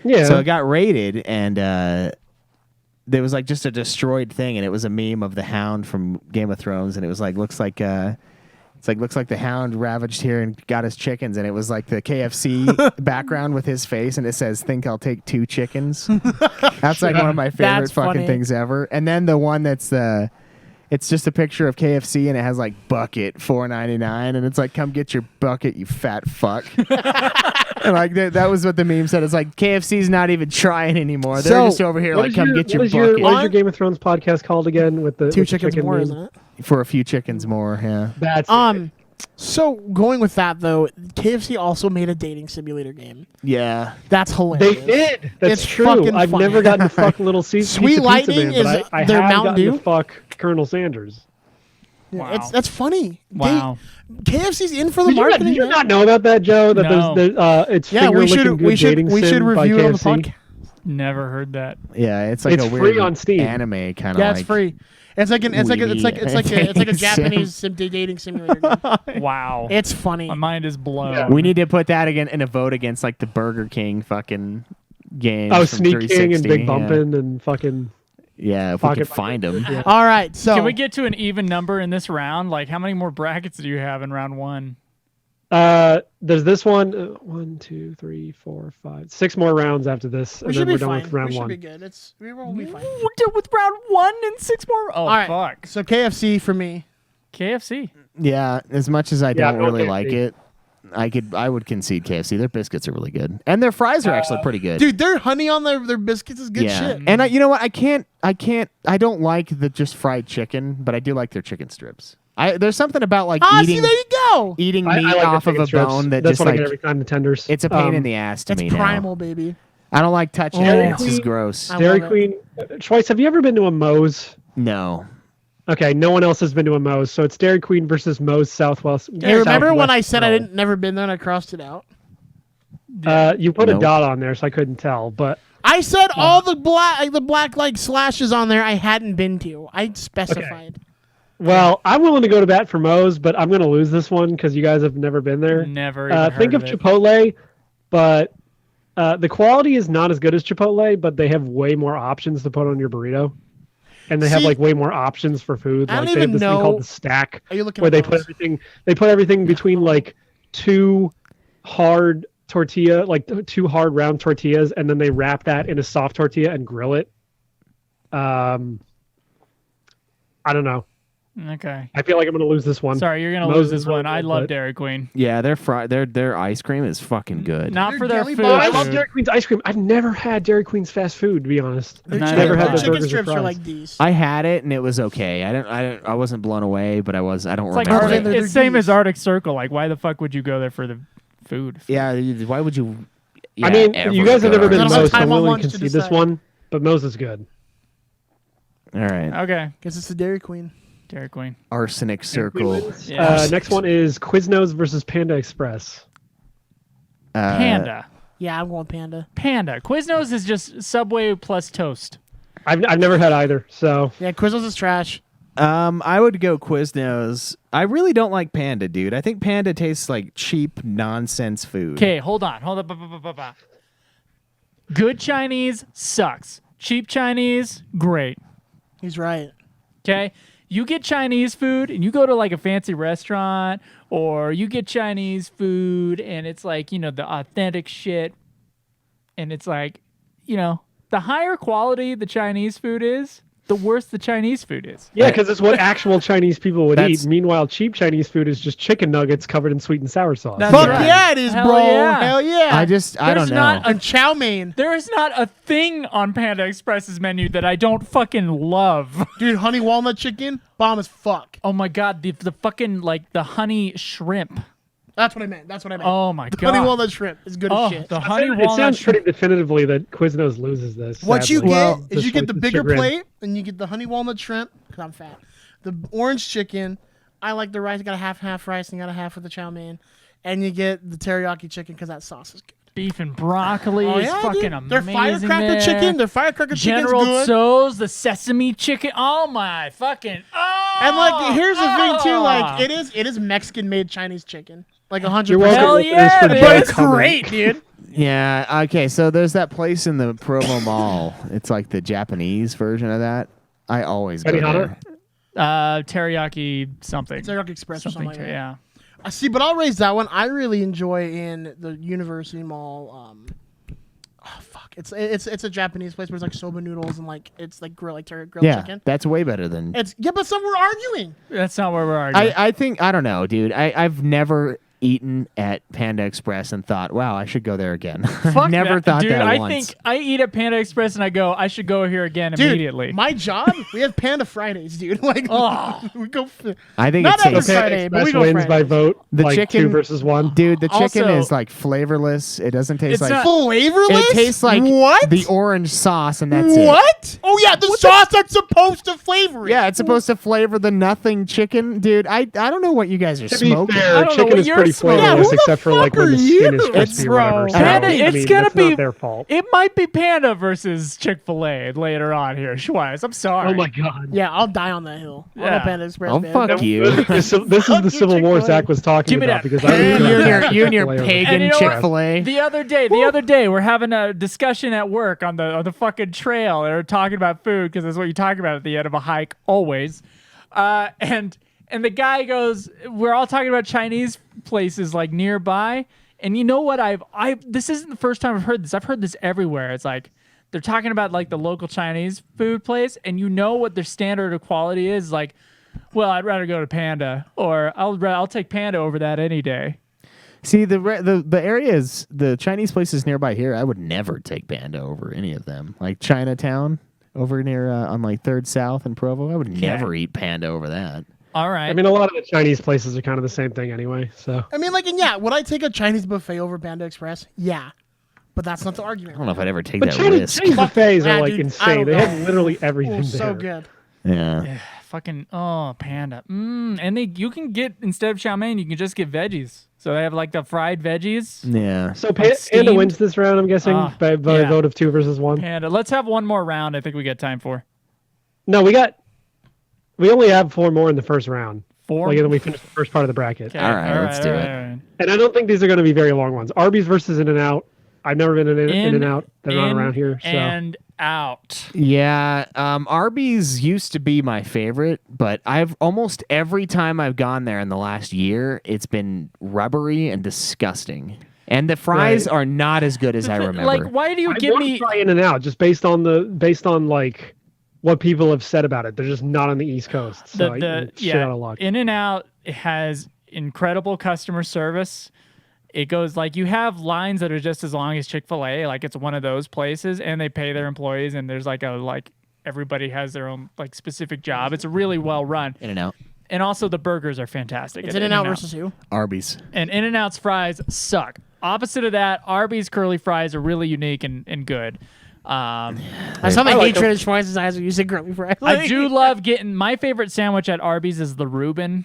Yeah. So it got raided, and there was like just a destroyed thing, and it was a meme of the Hound from Game of Thrones, and it was like looks like the Hound ravaged here and got his chickens, and it was like the KFC background with his face, and it says, "Think I'll take 2 chickens." That's like one of my favorite fucking things ever. And then the one that's it's just a picture of KFC, and it has like bucket $4.99, and it's like, "Come get your bucket, you fat fuck." And like that was what the meme said. It's like KFC's not even trying anymore. They're just over here like, "Come get your bucket." What is your Game of Thrones podcast called again? With the 2 chickens chicken more, meme? isn't it? For a few chickens more, yeah. That's So going with that though, KFC also made a dating simulator game. Yeah. That's hilarious. They did. That's It's true. fucking I've funny. never gotten to fuck Little Caesars. Sweet Lightning is I their have Mountain gotten Dew. to fuck Colonel Sanders. Yeah, that's funny. Wow. KFC's in for the Did marketing. you not know about that, Joe? That No. it's finger-licking good dating sim by review it on the KFC. podcast. Never heard that. Yeah, it's like It's a free weird on Steam. anime kind of Yeah, like. it's free. It's like a Japanese dating simulator game. Wow. It's funny. My mind is blown. Yeah. We need to put that again in a vote against like the Burger King fucking games. Oh, from Sneak King and 360, Big Bumpin' and fucking. Yeah, if we Pocket could find them. Yeah. All right, so Can we get to an even number in this round? Like, how many more brackets do you have in round 1? There's this one. 1, 2, 3, 4, 5, 6 more rounds after this, we and should then be we're done fine. with round We should 1. be good. We will be fine. We're done with round 1 and 6 more? Oh, All right. fuck. So KFC for me. KFC. Yeah, as much as I don't go really KFC. like it, I would concede KFC. Their biscuits are really good, and their fries are actually pretty good. Dude, their honey on their biscuits is good yeah, shit. and you know what? I don't like the just fried chicken, but I do like their chicken strips. There's something about like See, there you go. eating I meat like the off of chicken a strips. bone that That's just what I like get every time. The tenders. it's a pain in the ass to It's me primal, now. baby. I don't like touching Dairy it. It's just Queen. gross. I Dairy love Queen. Schweitz, have you ever been to a Moe's? No. Okay, no one else has been to a Moe's, so it's Dairy Queen versus Moe's Southwest. Hey, remember when I Southwest said I Roll. didn't never been there and I crossed it out? You put a Nope. dot on there, so I couldn't tell. But I said all the black like slashes on there I hadn't been to. I specified. well, I'm willing to go to bat for Moe's, but I'm going to lose this one because you guys have never been there. Never even Think heard of it. Chipotle, but the quality is not as good as Chipotle, but they have way more options to put on your burrito. And they have See, like way more options for food. I don't Like they have even this thing know- called the stack, Are you looking where at they those? put everything between like 2 hard tortilla, like 2 hard round tortillas, and then they wrap that in a soft tortilla and grill it. I don't know. Okay. I feel like I'm going to lose this one. Sorry, you're going to Moe's lose is this really one. I good, love but- Dairy Queen. Yeah, their ice cream is fucking good. Not Their for their jelly food. bar- I love food. Dairy Queen's ice cream. I've never had Dairy Queen's fast food, to be honest. Their Never chicken, had their the chicken burgers or strips are fries. like these. I had it and it was okay. I wasn't blown away, but I don't It's like remember. Arctic- it. they're it's same as D's. Arctic Circle. Like, why the fuck would you go there for the food? Yeah, why would you? I mean, ever you guys have go never been I to don't have Moe's, so I'm time on willing lunch to to concede this decide. one, but Moe's is good. All right, Okay. Guess it's the Dairy Queen. Dairy Queen. arsenic circle. Yeah. Next one is Quiznos versus Panda Express. Panda. Yeah, I'm going Panda. Panda. Quiznos is just Subway plus toast. I've never had either, so Yeah, Quiznos is trash. I would go Quiznos. I really don't like Panda, dude. I think Panda tastes like cheap nonsense food. Okay, hold on. Hold up. Good Chinese sucks. Cheap Chinese, great. He's right. Okay? You get Chinese food and you go to like a fancy restaurant, or you get Chinese food and it's like, the authentic shit. And it's like, the higher quality the Chinese food is, the worse the Chinese food is. Yeah, because it's what actual Chinese people would That's- eat. Meanwhile, cheap Chinese food is just chicken nuggets covered in sweet and sour sauce. That's Fuck right. yeah, it is, Hell bro. yeah. Hell yeah. I don't know. not and chow mein. There is not a thing on Panda Express's menu that I don't fucking love. Dude, honey walnut chicken, bomb as fuck. Oh my god, the fucking like the honey shrimp. That's what I meant. That's what I meant. Oh my The god. honey walnut shrimp is good Oh, as shit. the honey It walnut sounds shrimp. pretty definitively that Quiznos loses this. What you sadly. get Well, is you get the with bigger chagrin. plate, and you get the honey walnut shrimp, because I'm fat. The orange chicken, I like the rice. You got a half rice, and you got a half with the chow mein. And you get the teriyaki chicken, because that sauce is good. Beef and broccoli Oh, is yeah, fucking dude. amazing. Their firecracker there. chicken, their firecracker General chicken's good. Tso's, the sesame chicken. Oh my fucking. Oh, And like, here's the thing too, like oh. it is Mexican made Chinese chicken, like 100%. You're welcome. Hell This is yeah, for it Joe But it's Comer. great, dude. Yeah. Okay. So there's that place in the Provo Mall. It's like the Japanese version of that. I always go Benihana? there. Teriyaki something. Teriyaki Express or something like that. Yeah. I see, but I'll raise that one. I really enjoy in the University Mall. Oh fuck! It's a Japanese place where it's like soba noodles and like it's like grilled Yeah, chicken. that's way better than. It's but some were arguing. That's not where we're arguing. I think I don't know, dude. I've never eaten at Panda Express and thought, wow, I should go there again. Fuck never that. thought Dude, that I once. think I eat at Panda Express and I go, I should go here again Dude, immediately. my job, we have Panda Fridays, dude. Like Oh. we go. I think Not it every tastes. Panda Friday, but we Express go wins Fridays. by vote. The like chicken- 2 versus 1. Dude, the chicken Also- is like flavorless. It doesn't taste It's like. not- Flavorless. It tastes like what? the orange sauce, and that's it. What? Oh yeah, the sauce that's supposed to flavor it. Yeah, it's supposed to flavor the nothing chicken, dude. I don't know what you guys are To be smoking. I fair, don't know chicken what is you're pretty smoking. Yeah, who flavorless the except for like fuck when the are skin is you? crispy or whatever. So, Panda, I it's mean, gonna that's be not their fault. It might be Panda versus Chick-fil-A later on here, Schweiss. I'm sorry. Oh my god. Yeah, I'll die on that hill. I'm Yeah. a Panda Express Oh, man. fuck you. This is the Civil War Zach was talking Give me about that because I Panda. was You and your Chick-fil-A over pagan And you know what? Chick-fil-A. The other day, we're having a discussion at work on the fucking trail. And we're talking about food because that's what you talk about at the end of a hike, always. And the guy goes, we're all talking about Chinese places like nearby. And you know what? This isn't the first time I've heard this. I've heard this everywhere. It's like they're talking about like the local Chinese food place, and you know what their standard of quality is. Like, well, I'd rather go to Panda, or I'll take Panda over that any day. See, the areas, the Chinese places nearby here, I would never take Panda over any of them. Like Chinatown over near on like 3rd South in Provo, I would never eat Panda over that. All right. I mean, a lot of the Chinese places are kind of the same thing anyway. So I mean, like, and yeah, would I take a Chinese buffet over Panda Express? Yeah, but that's not the argument. I don't know if I'd ever take but that Chinese risk. buffets Yeah, are like dude, I insane. don't They know. have literally everything Oh, there. so good. Yeah. Fucking Panda. And you can get, instead of chow mein, you can just get veggies. So they have like the fried veggies. Yeah. So Like Panda steamed? wins this round, I'm guessing, by yeah. vote of 2 versus 1. Panda. Let's have one more round. I think we got time for No, we only have 4 more in the first round. 4. Like, and then we finish the first part of the bracket. Okay, All right, let's do it. right. And I don't think these are going to be very long ones. Arby's versus In-N-Out. I've never been in and Out. They're not around here. So And out. Yeah, Arby's used to be my favorite, but I've almost every time I've gone there in the last year, it's been rubbery and disgusting. And the fries are not as good as I remember. Like, why do you I give want me? to try In-N-Out just based on like what people have said about it. They're just not on the East Coast. So shit out of luck. In-N-Out has incredible customer service. It goes like you have lines that are just as long as Chick-fil-A, like it's one of those places, and they pay their employees, and there's like everybody has their own like specific job. It's really well run. In-N-Out. And also the burgers are fantastic. It's at In-N-Out In-N-Out. versus who? Arby's. And In-N-Out's fries suck. Opposite of that, Arby's curly fries are really unique and good. I saw my like hatred them. in Schweiss's eyes when you said curly fries. I do love getting my favorite sandwich at Arby's is the Reuben.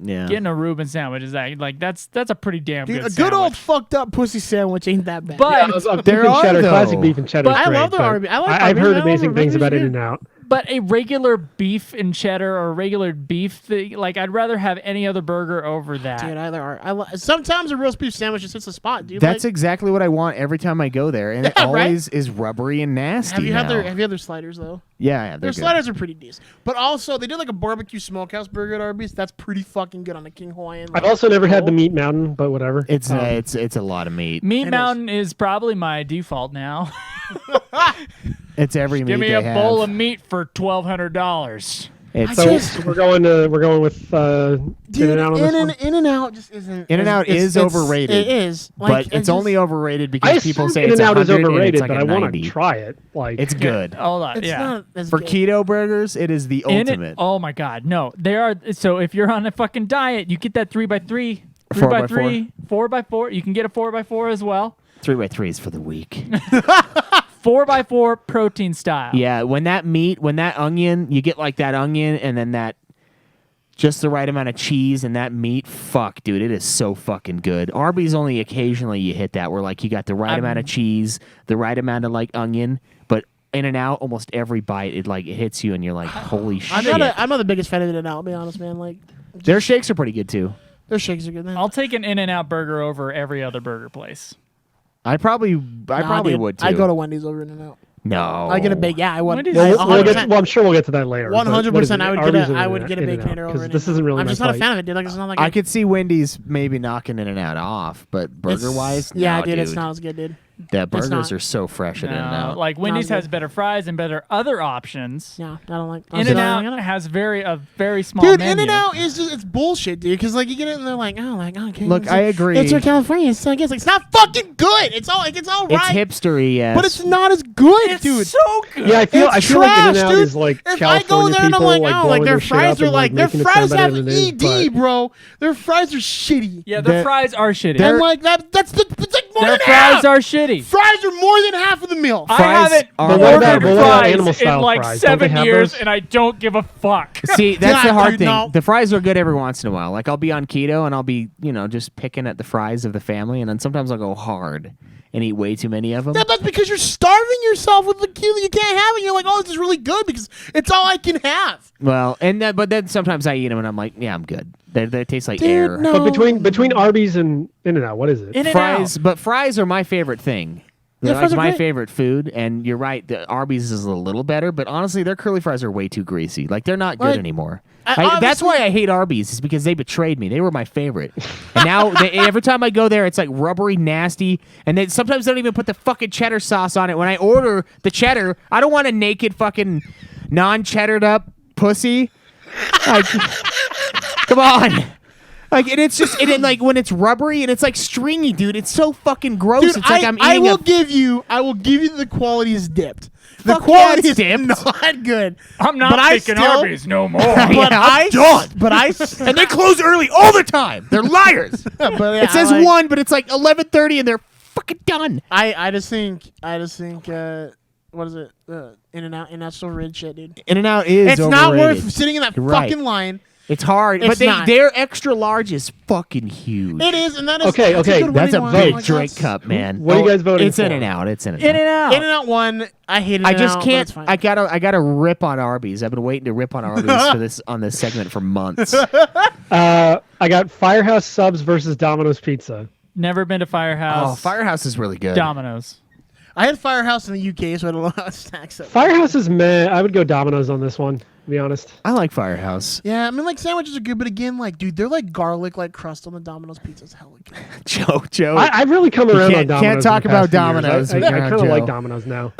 Yeah. Getting a Reuben sandwich is that's a pretty damn Dude, good a sandwich. good old fucked up pussy sandwich ain't that bad. But I'm There beef and are, cheddar, though. classic beef and cheddar. But is I great, love the but Arby's. I like I've Arby's. heard I love amazing the things Arby's about good. In-N-Out. But a regular beef and cheddar or regular beef thing, like I'd rather have any other burger over that. Dude, either are. Sometimes a roast beef sandwich just hits the spot, dude. That's like, exactly what I want every time I go there, and it Yeah, right? always is rubbery and nasty. have you had now. their sliders though? Yeah, they're Their good. sliders are pretty decent. But also they did like a barbecue smokehouse burger at Arby's. That's pretty fucking good on the King Hawaiian. I've also never had the Meat Mountain, but whatever. It's a lot of meat. Meat It Mountain is probably my default now. It's every meat Give me they a bowl have. of meat for $1,200. It's So we're going with In-N-Out on this one? In-N-Out just isn't. In-N-Out is overrated. It is, like, but it's only overrated I because people assume say it's In-N-Out 100 is overrated, and it's like but a I want 90. to try it. Like It's good. Hold on. It's yeah. not as For good. keto burgers, it is the ultimate. Oh my God, no! They are. So if you're on a fucking diet, you get that 3x3, 3x3, 4x4. You can get a 4x4 as well. 3x3 is for the weak. 4x4 protein style. Yeah, when that onion, you get like that onion and then that just the right amount of cheese and that meat. Fuck, dude, it is so fucking good. Arby's only occasionally you hit that where like you got the right amount of cheese, the right amount of like onion, but In-N-Out, almost every bite it hits you and you're like, holy shit. I'm not the biggest fan of In-N-Out, I'll be honest, man. Like, Their shakes are pretty good too. their shakes are good. Man. I'll take an In-N-Out burger over every other burger place. I probably Dude, would too. I go to Wendy's over In-N-Out. No. I get a big. Yeah, I would. Wendy's- Well, 100%. I'm sure we'll get to that later. 100%. I would get I a big Panera over. This isn't really I'm my just not a fight. fan of it, dude. Like, it's not like I could see Wendy's maybe knocking In-N-Out off, but burger-wise, yeah, no, dude, it's not as good, dude. The burgers not. are so fresh at In-N-Out. Like Wendy's good. has better fries and better other options. Yeah, I don't like. In-N-Out has a very small Dude, menu. In-N-Out is just it's bullshit, dude. Because like you get it and they're like, okay. Look, it's I like- agree. It's for California. It's like it's not fucking good. It's all It's right, hipstery, yes. but it's not as good, It's dude. so good. Yeah, I feel It's like trash, In-N-Out dude. is like If California I go there and I'm people, like, blowing like their shit fries up are and, like their making it fries sound better have than it is, ED, but- bro. Their fries are shitty. Yeah, the fries are shitty. And like that's like more Their than fries half. are shitty. Fries are more than half of the meal. I Fries haven't are- But what about- ordered but what about fries animal in style like fries? Don't they 7 have years, those? and I don't give a fuck. See, that's Yeah, the hard dude, thing. no. The fries are good every once in a while. Like I'll be on keto and I'll be, just picking at the fries of the family, and then sometimes I'll go hard and eat way too many of them. Yeah, that's because you're starving yourself with the cue that you can't have it. You're like, oh, this is really good because it's all I can have. Well, but then sometimes I eat them and I'm like, yeah, I'm good. They taste like Dude, air. no. But between Arby's and In-N-Out, what is it? Fries, but fries are my favorite thing. They're fries like are my great. favorite food, and you're right. The Arby's is a little better, but honestly, their curly fries are way too greasy. Like they're not good Like, anymore. I- That's why I hate Arby's. Is because they betrayed me. They were my favorite, and now every time I go there, it's like rubbery, nasty, and then sometimes they don't even put the fucking cheddar sauce on it. When I order the cheddar, I don't want a naked fucking non-cheddared up pussy. Like, come on. Like, and it's just, and then, like, when it's rubbery and it's, like, stringy, dude, it's so fucking gross. Dude, it's like I'm I eating will give you the quality is dipped. The Fuck quality yeah, is it's dipped. not good. I'm not But I picking still- Arby's no more. But Yeah, I'm done. But I. and they close early all the time. They're liars. But yeah, It says like, 1, but it's like 11:30 and they're fucking done. I just think. What is it? In-N-Out still rid shit, dude. In-N-Out is It's not overrated. worth sitting in that You're right. fucking line. It's hard, It's but not. their extra large is fucking huge. It is, and that is Okay, that's okay, good That's a winning big one. drink Like, cup, man. What are you guys voting It's for? In-N-Out. It's In-N-Out. In-N-Out. In-N-Out one. I hate it. I just can't. I gotta rip on Arby's. I've been waiting to rip on Arby's for this on this segment for months. I got Firehouse subs versus Domino's Pizza. Never been to Firehouse. Oh, Firehouse is really good. Domino's. I had Firehouse in the UK, so I don't know how it stacks up. Firehouse is meh. I would go Domino's on this one, to be honest. I like Firehouse. Yeah, I mean, like sandwiches are good, but again, like, dude, they're like garlic, like crust on the Domino's pizza is hella good. Joe. I've really come You around can't- on Domino's. can't talk in the past about few years. Domino's I around kind of Joe. like Domino's now.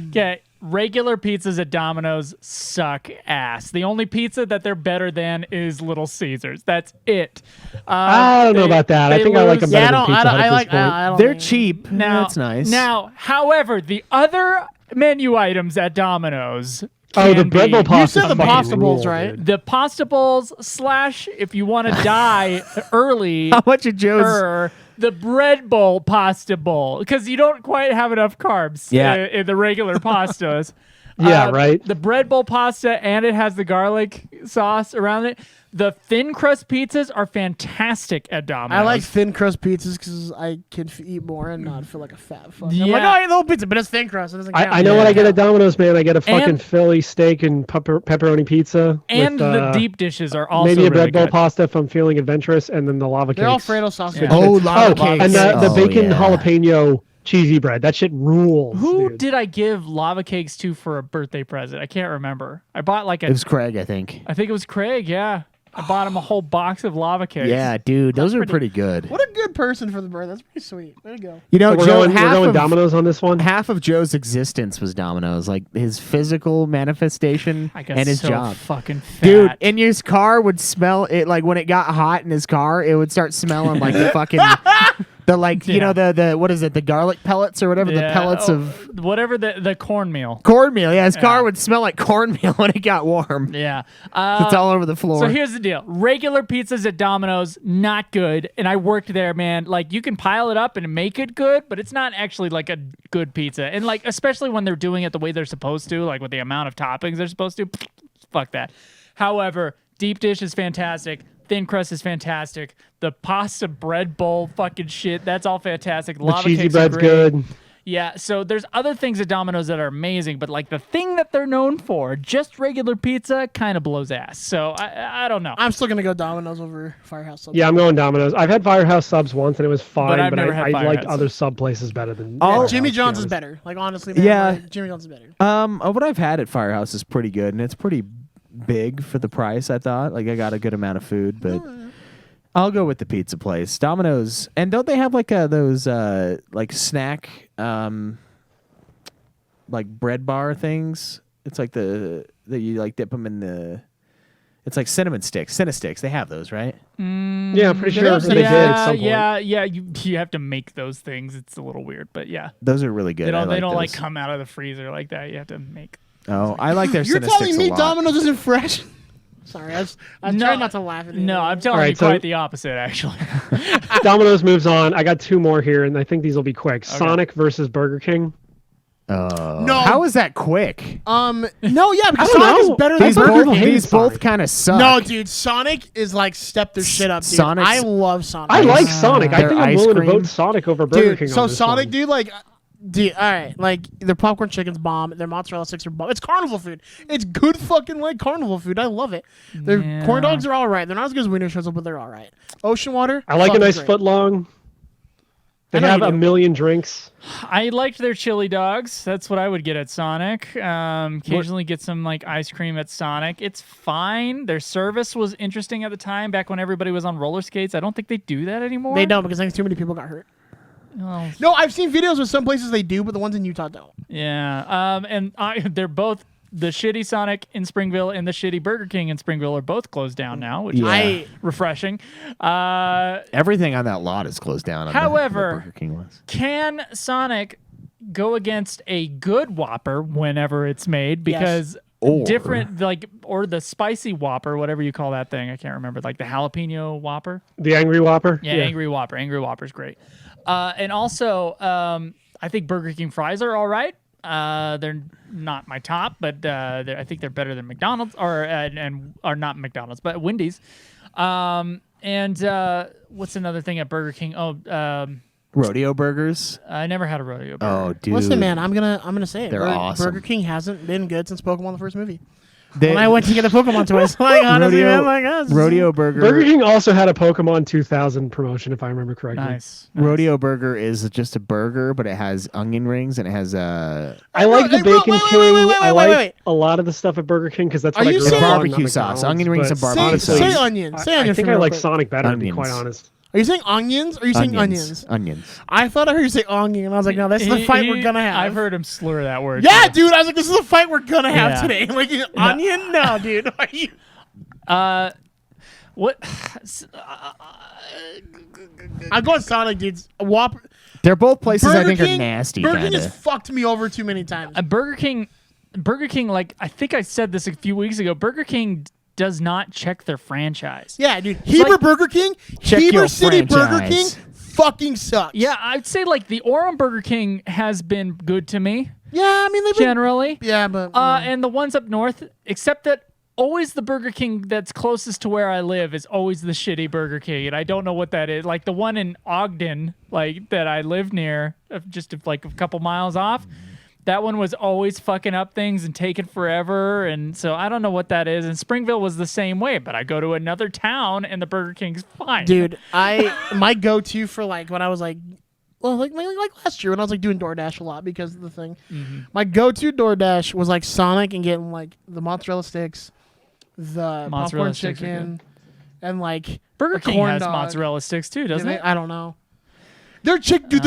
Okay, regular pizzas at Domino's suck ass. The only pizza that they're better than is Little Caesars. That's it. I don't know about that. I they think I like lose- them better Yeah, than Pizza Hut at this point. I don't They're think- cheap. Now, That's nice. Now, however, the other menu items at Domino's. Oh, the can bread be- bowl pasta. said the fucking pasta bowls, rule, right? dude. The pasta bowls / if you want to die early, How much of Joe's? the bread bowl pasta bowl, because you don't quite have enough carbs in the regular pastas. Yeah, right. The bread bowl pasta, and it has the garlic sauce around it. The thin crust pizzas are fantastic at Domino's. I like thin crust pizzas because I can eat more and not feel like a fat fuck. I'm like, Yeah. oh, I eat the whole pizza, but it's thin crust. It doesn't count. I know what I get at Domino's, man. I get a fucking And- Philly steak and pepperoni pizza. and with, the deep dishes are also maybe a really bread bowl good. pasta if I'm feeling adventurous, and then the lava They're cakes. Alfredo sauce. Yeah. Oh, lava cakes. and the Oh, bacon yeah. jalapeno cheesy bread. That shit rules. Who dude. did I give lava cakes to for a birthday present? I can't remember. I bought like It was Craig, I think. I think it was Craig. Yeah. I bought him a whole box of lava cakes. Yeah, dude, those are pretty good. What a good person for the bird. That's pretty sweet. There you go. You know, So Joe, we're going Domino's on this one. half of Joe's existence was Domino's, like his physical manifestation I got and his so job. fucking fat. Dude, and his car would smell it like when it got hot in his car, it would start smelling like the fucking the like you know the what is it, the garlic pellets or whatever, the pellets of whatever the cornmeal. cornmeal. Yeah, his car would smell like cornmeal when it got warm. Yeah. It's all over the floor. So here's the deal. Regular pizzas at Domino's, not good. And I worked there, man. Like, you can pile it up and make it good, but it's not actually like a good pizza. And like, especially when they're doing it the way they're supposed to, like with the amount of toppings they're supposed to, fuck that. However, deep dish is fantastic. Thin crust is fantastic. The pasta bread bowl fucking shit, that's all fantastic. The Lava cheesy cakes bread's are great. good. Yeah, so there's other things at Domino's that are amazing, but like the thing that they're known for, just regular pizza, kind of blows ass. So I don't know. I'm still gonna go Domino's over Firehouse. Subs. Yeah, I'm going Domino's. I've had Firehouse subs once and it was fine, I've but never had I liked Firehouse other subs. sub places better than. Oh, Firehouse, Jimmy to be John's is honest. better. Like honestly, man, Yeah. like, Jimmy John's is better. What I've had at Firehouse is pretty good, and it's pretty big for the price. I thought, like, I got a good amount of food, but I'll go with the pizza place, Domino's. And don't they have like those like snack like bread bar things? It's like that you like dip them in the. It's like cinnamon sticks, Cinnasticks. They have those, right? Yeah, I'm pretty sure Yeah, they did at some point. Yeah. You have to make those things. It's a little weird, but yeah, Those are really good. they don't I like those. come out of the freezer like that. You have to make. Oh, I like their You're Cinnasticks telling me a lot. Domino's isn't fresh? Sorry, I'm trying not to laugh at you. No, I'm telling All right, you so- quite the opposite, actually. Domino's moves on. I got two more here, and I think these will be quick. Sonic versus Burger King. No. How is that quick? No, yeah, because I don't Sonic is know. better These than Burger both- King. hate these both Sonic. kind of suck. No, dude, Sonic is like step their shit up, dude. Sonic's- I love Sonic. I like Sonic. I Their think I'm ice willing cream. to vote Sonic over Burger dude. King. So on this Sonic, one. dude, like, dude, all right, like their popcorn chicken's bomb, their mozzarella sticks are bomb. It's carnival food. It's good fucking like carnival food. I love it. Their corn dogs are all right. They're not as good as Wiener Schnitzel, but they're all right. Ocean water. I like a fucking nice great. foot long. They I know have you a do. million drinks. I liked their chili dogs. That's what I would get at Sonic. Occasionally get some like ice cream at Sonic. It's fine. Their service was interesting at the time, back when everybody was on roller skates. I don't think they do that anymore. They don't because I think too many people got hurt. Oh, No, I've seen videos with some places they do, but the ones in Utah don't. yeah. They're both the shitty Sonic in Springville and the shitty Burger King in Springville are both closed down now, which Yeah. is refreshing. Everything on that lot is closed down. On However- the Burger King ones. Can Sonic go against a good Whopper whenever it's made? Because Or- different, like, or the spicy Whopper, whatever you call that thing. I can't remember. Like the jalapeno Whopper. The Angry Whopper. Yeah, Angry Whopper. Angry Whopper's great. And also, I think Burger King fries are all right. They're not my top, but I think they're better than McDonald's, and not McDonald's, but Wendy's. And what's another thing at Burger King? Rodeo burgers. I never had a rodeo burger. Oh, dude. Listen, man, I'm gonna say it. They're awesome. Burger King hasn't been good since Pokemon the first movie. They- When I went to get the Pokemon toys, like honestly, rodeo, man, like us. rodeo burger. Burger King also had a Pokemon 2000 promotion, if I remember correctly. Nice. Rodeo burger is just a burger, but it has onion rings and it has I like the Hey, bro, Bacon wait, King. wait, I wait, like wait. a lot of the stuff at Burger King because that's Are what I you grew up saying- on, not Barbecue sauce, McDonald's, onion rings, but and barbecue honestly, Say onion. Say I onion. think for I me like real quick. Sonic better, to be Onions. quite honest. Are you saying onions? Or are you saying onions? Onions. I thought I heard you say onion, and I was like, no, that's the fight we're gonna have. I've heard him slur that word. Yeah, too. dude. I was like, this is the fight we're gonna have Yeah. today. Like onion? No, dude. Are you? What? I'm going Sonic, dudes. Whopper. They're both places I think King, are nasty. Burger King Kinda. has fucked me over too many times. Burger King, like I think I said this a few weeks ago. Burger King does not check their franchise. Yeah, dude. Heber Burger King, Check Heber your City Burger King franchise. fucking sucks. Yeah, I'd say like the Orem Burger King has been good to me Yeah, I mean, they've been, generally. yeah, but And the ones up north, except that always the Burger King that's closest to where I live is always the shitty Burger King, and I don't know what that is. Like the one in Ogden, like that I live near, just like a couple miles off. That one was always fucking up things and taking forever, and so I don't know what that is. And Springville was the same way, but I go to another town and the Burger King's fine. dude, my go-to for like when I was like, well, like last year when I was like doing DoorDash a lot because of the thing. My go-to DoorDash was like Sonic and getting like the mozzarella sticks, the Mozzarella popcorn sticks are chicken, and like Burger a King corn has dog. mozzarella sticks too, doesn't it? I don't know. They're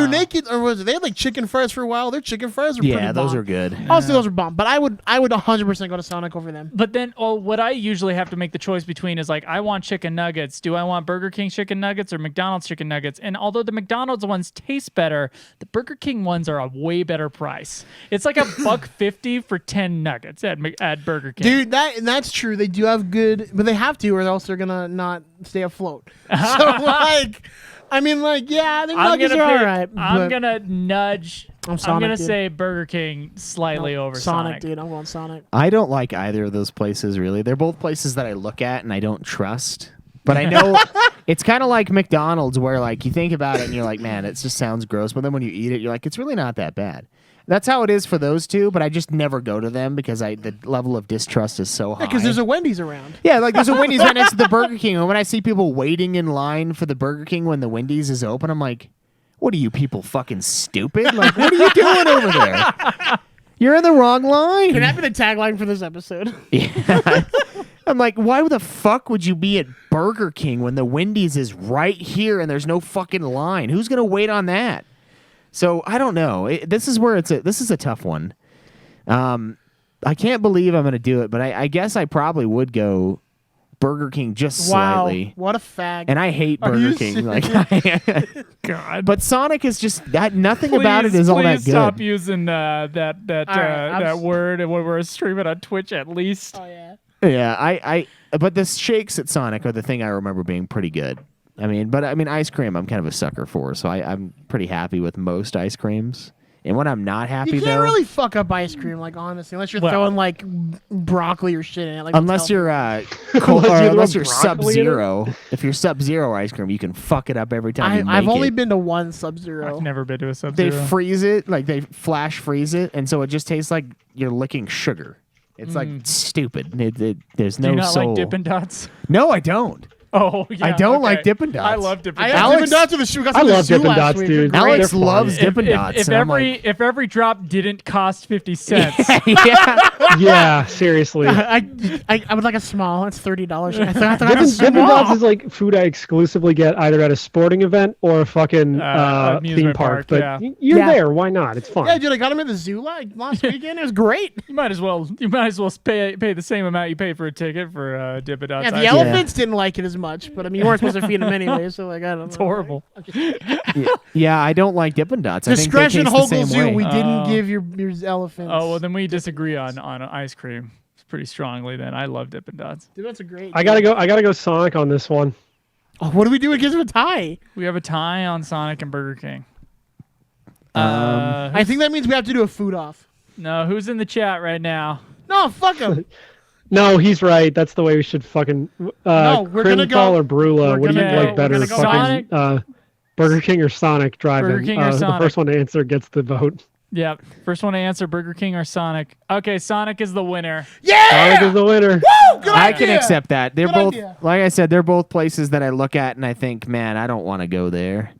naked, or was it? They had like chicken fries for a while. Their chicken fries are pretty bomb. those are good. Honestly, those are bomb. But I would 100% go to Sonic over them. But then, what I usually have to make the choice between is like, I want chicken nuggets. Do I want Burger King chicken nuggets or McDonald's chicken nuggets? And although the McDonald's ones taste better, the Burger King ones are a way better price. It's like $1.50 for 10 nuggets at Burger King. Dude, that's true. They do have good, but they have to, or else they're gonna not stay afloat. So like. I mean, like, yeah, the nuggets are all right. I'm going to nudge. I'm going to dude. say Burger King slightly over Sonic. Dude. I'm going Sonic. I don't like either of those places, really. They're both places that I look at and I don't trust. But I know it's kind of like McDonald's where, like, you think about it and you're like, man, it just sounds gross. But then when you eat it, you're like, it's really not that bad. That's how it is for those two, but I just never go to them because the level of distrust is so high. Because there's a Wendy's around. Yeah, like there's a Wendy's right next to the Burger King. And when I see people waiting in line for the Burger King when the Wendy's is open, I'm like, what are you people fucking stupid? Like, what are you doing over there? You're in the wrong line. Can that be the tagline for this episode? Yeah. I'm like, why the fuck would you be at Burger King when the Wendy's is right here and there's no fucking line? Who's going to wait on that? So I don't know. This is a tough one. I can't believe I'm going to do it, but I guess I probably would go Burger King just slightly. Wow, what a fag. And I hate Burger King. Like, God. But Sonic is just nothing about it is all that good. Please stop using that word when we're streaming on Twitch at least. Oh yeah. Yeah, but the shakes at Sonic are the thing I remember being pretty good. I mean, ice cream I'm kind of a sucker for, so I'm pretty happy with most ice creams. And when I'm not happy, you can't really fuck up ice cream, like honestly, unless you're throwing like broccoli or shit in it. Like unless you're unless you're Sub-Zero. If you're Sub-Zero ice cream, you can fuck it up every time. I've only been to one Sub-Zero. I've never been to a Sub-Zero. They freeze it, like they flash freeze it, and so it just tastes like you're licking sugar. It's like stupid. There's no soul. Do you not like Dippin' Dots? No, I don't. Oh, yeah. I don't like Dippin' Dots. I love Dippin' Dots. Dippin' Dots with the shoe. I love Dippin' Dots, dude. Alex loves Dippin' Dots. If every drop didn't cost 50 cents. Yeah, seriously. I would like a small. It's $30. Dippin' Dots is like food I exclusively get either at a sporting event or a fucking theme park. But you're there. Why not? It's fun. Yeah, dude. I got him at the zoo last weekend. It was great. You might as well pay the same amount you pay for a ticket for Dippin' Dots. Yeah, the elephants didn't like it as much, but I mean, you weren't supposed to feed them anyway, so like I don't know. It's horrible. Yeah, I don't like Dippin' Dots. Discretion, I think they taste the Hogle same Zoo. way. We didn't give your elephants. Oh well, then we disagree on ice cream pretty strongly. Then I love Dippin' Dots. Dude, that's a great. I gotta go Sonic on this one. Oh, what do we do? It gives him a tie. We have a tie on Sonic and Burger King. I think that means we have to do a food off. No, who's in the chat right now? No, fuck him. No, he's right. That's the way we should fucking. No, we're gonna go. or Brula. What do you like better? Fucking Burger King or Sonic driving? Burger King or Sonic? The first one to answer gets the vote. Yeah, first one to answer Burger King or Sonic. Okay, Sonic is the winner. Yeah, Sonic is the winner. Woo! Good I idea. can accept that. They're Good both, idea. like I said, they're both places that I look at and I think, man, I don't want to go there.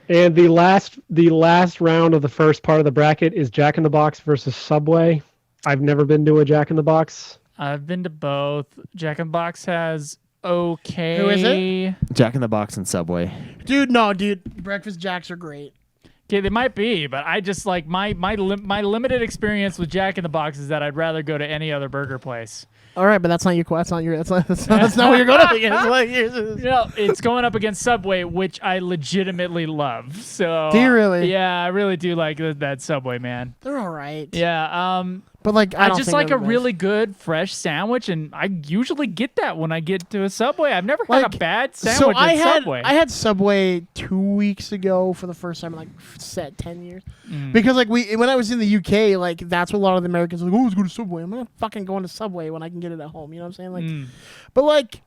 And the last round of the first part of the bracket is Jack in the Box versus Subway. I've never been to a Jack in the Box. I've been to both. Jack in the Box has okay. Who is it? Jack in the Box and Subway. Dude, breakfast jacks are great. Okay, they might be, but I just like my limited experience with Jack in the Box is that I'd rather go to any other burger place. All right, but that's not that's not what you're going up against. No, it's going up against Subway, which I legitimately love. So do you really? Yeah, I really do like that Subway, man. They're all right. Yeah, but like I just like a really good fresh sandwich, and I usually get that when I get to a Subway. I've never had a bad sandwich at Subway. I had Subway 2 weeks ago for the first time in like 10 years. Because like when I was in the UK, like that's what a lot of the Americans are like, oh, let's go to Subway. I'm not fucking going to Subway when I can get it at home. You know what I'm saying? Like, but like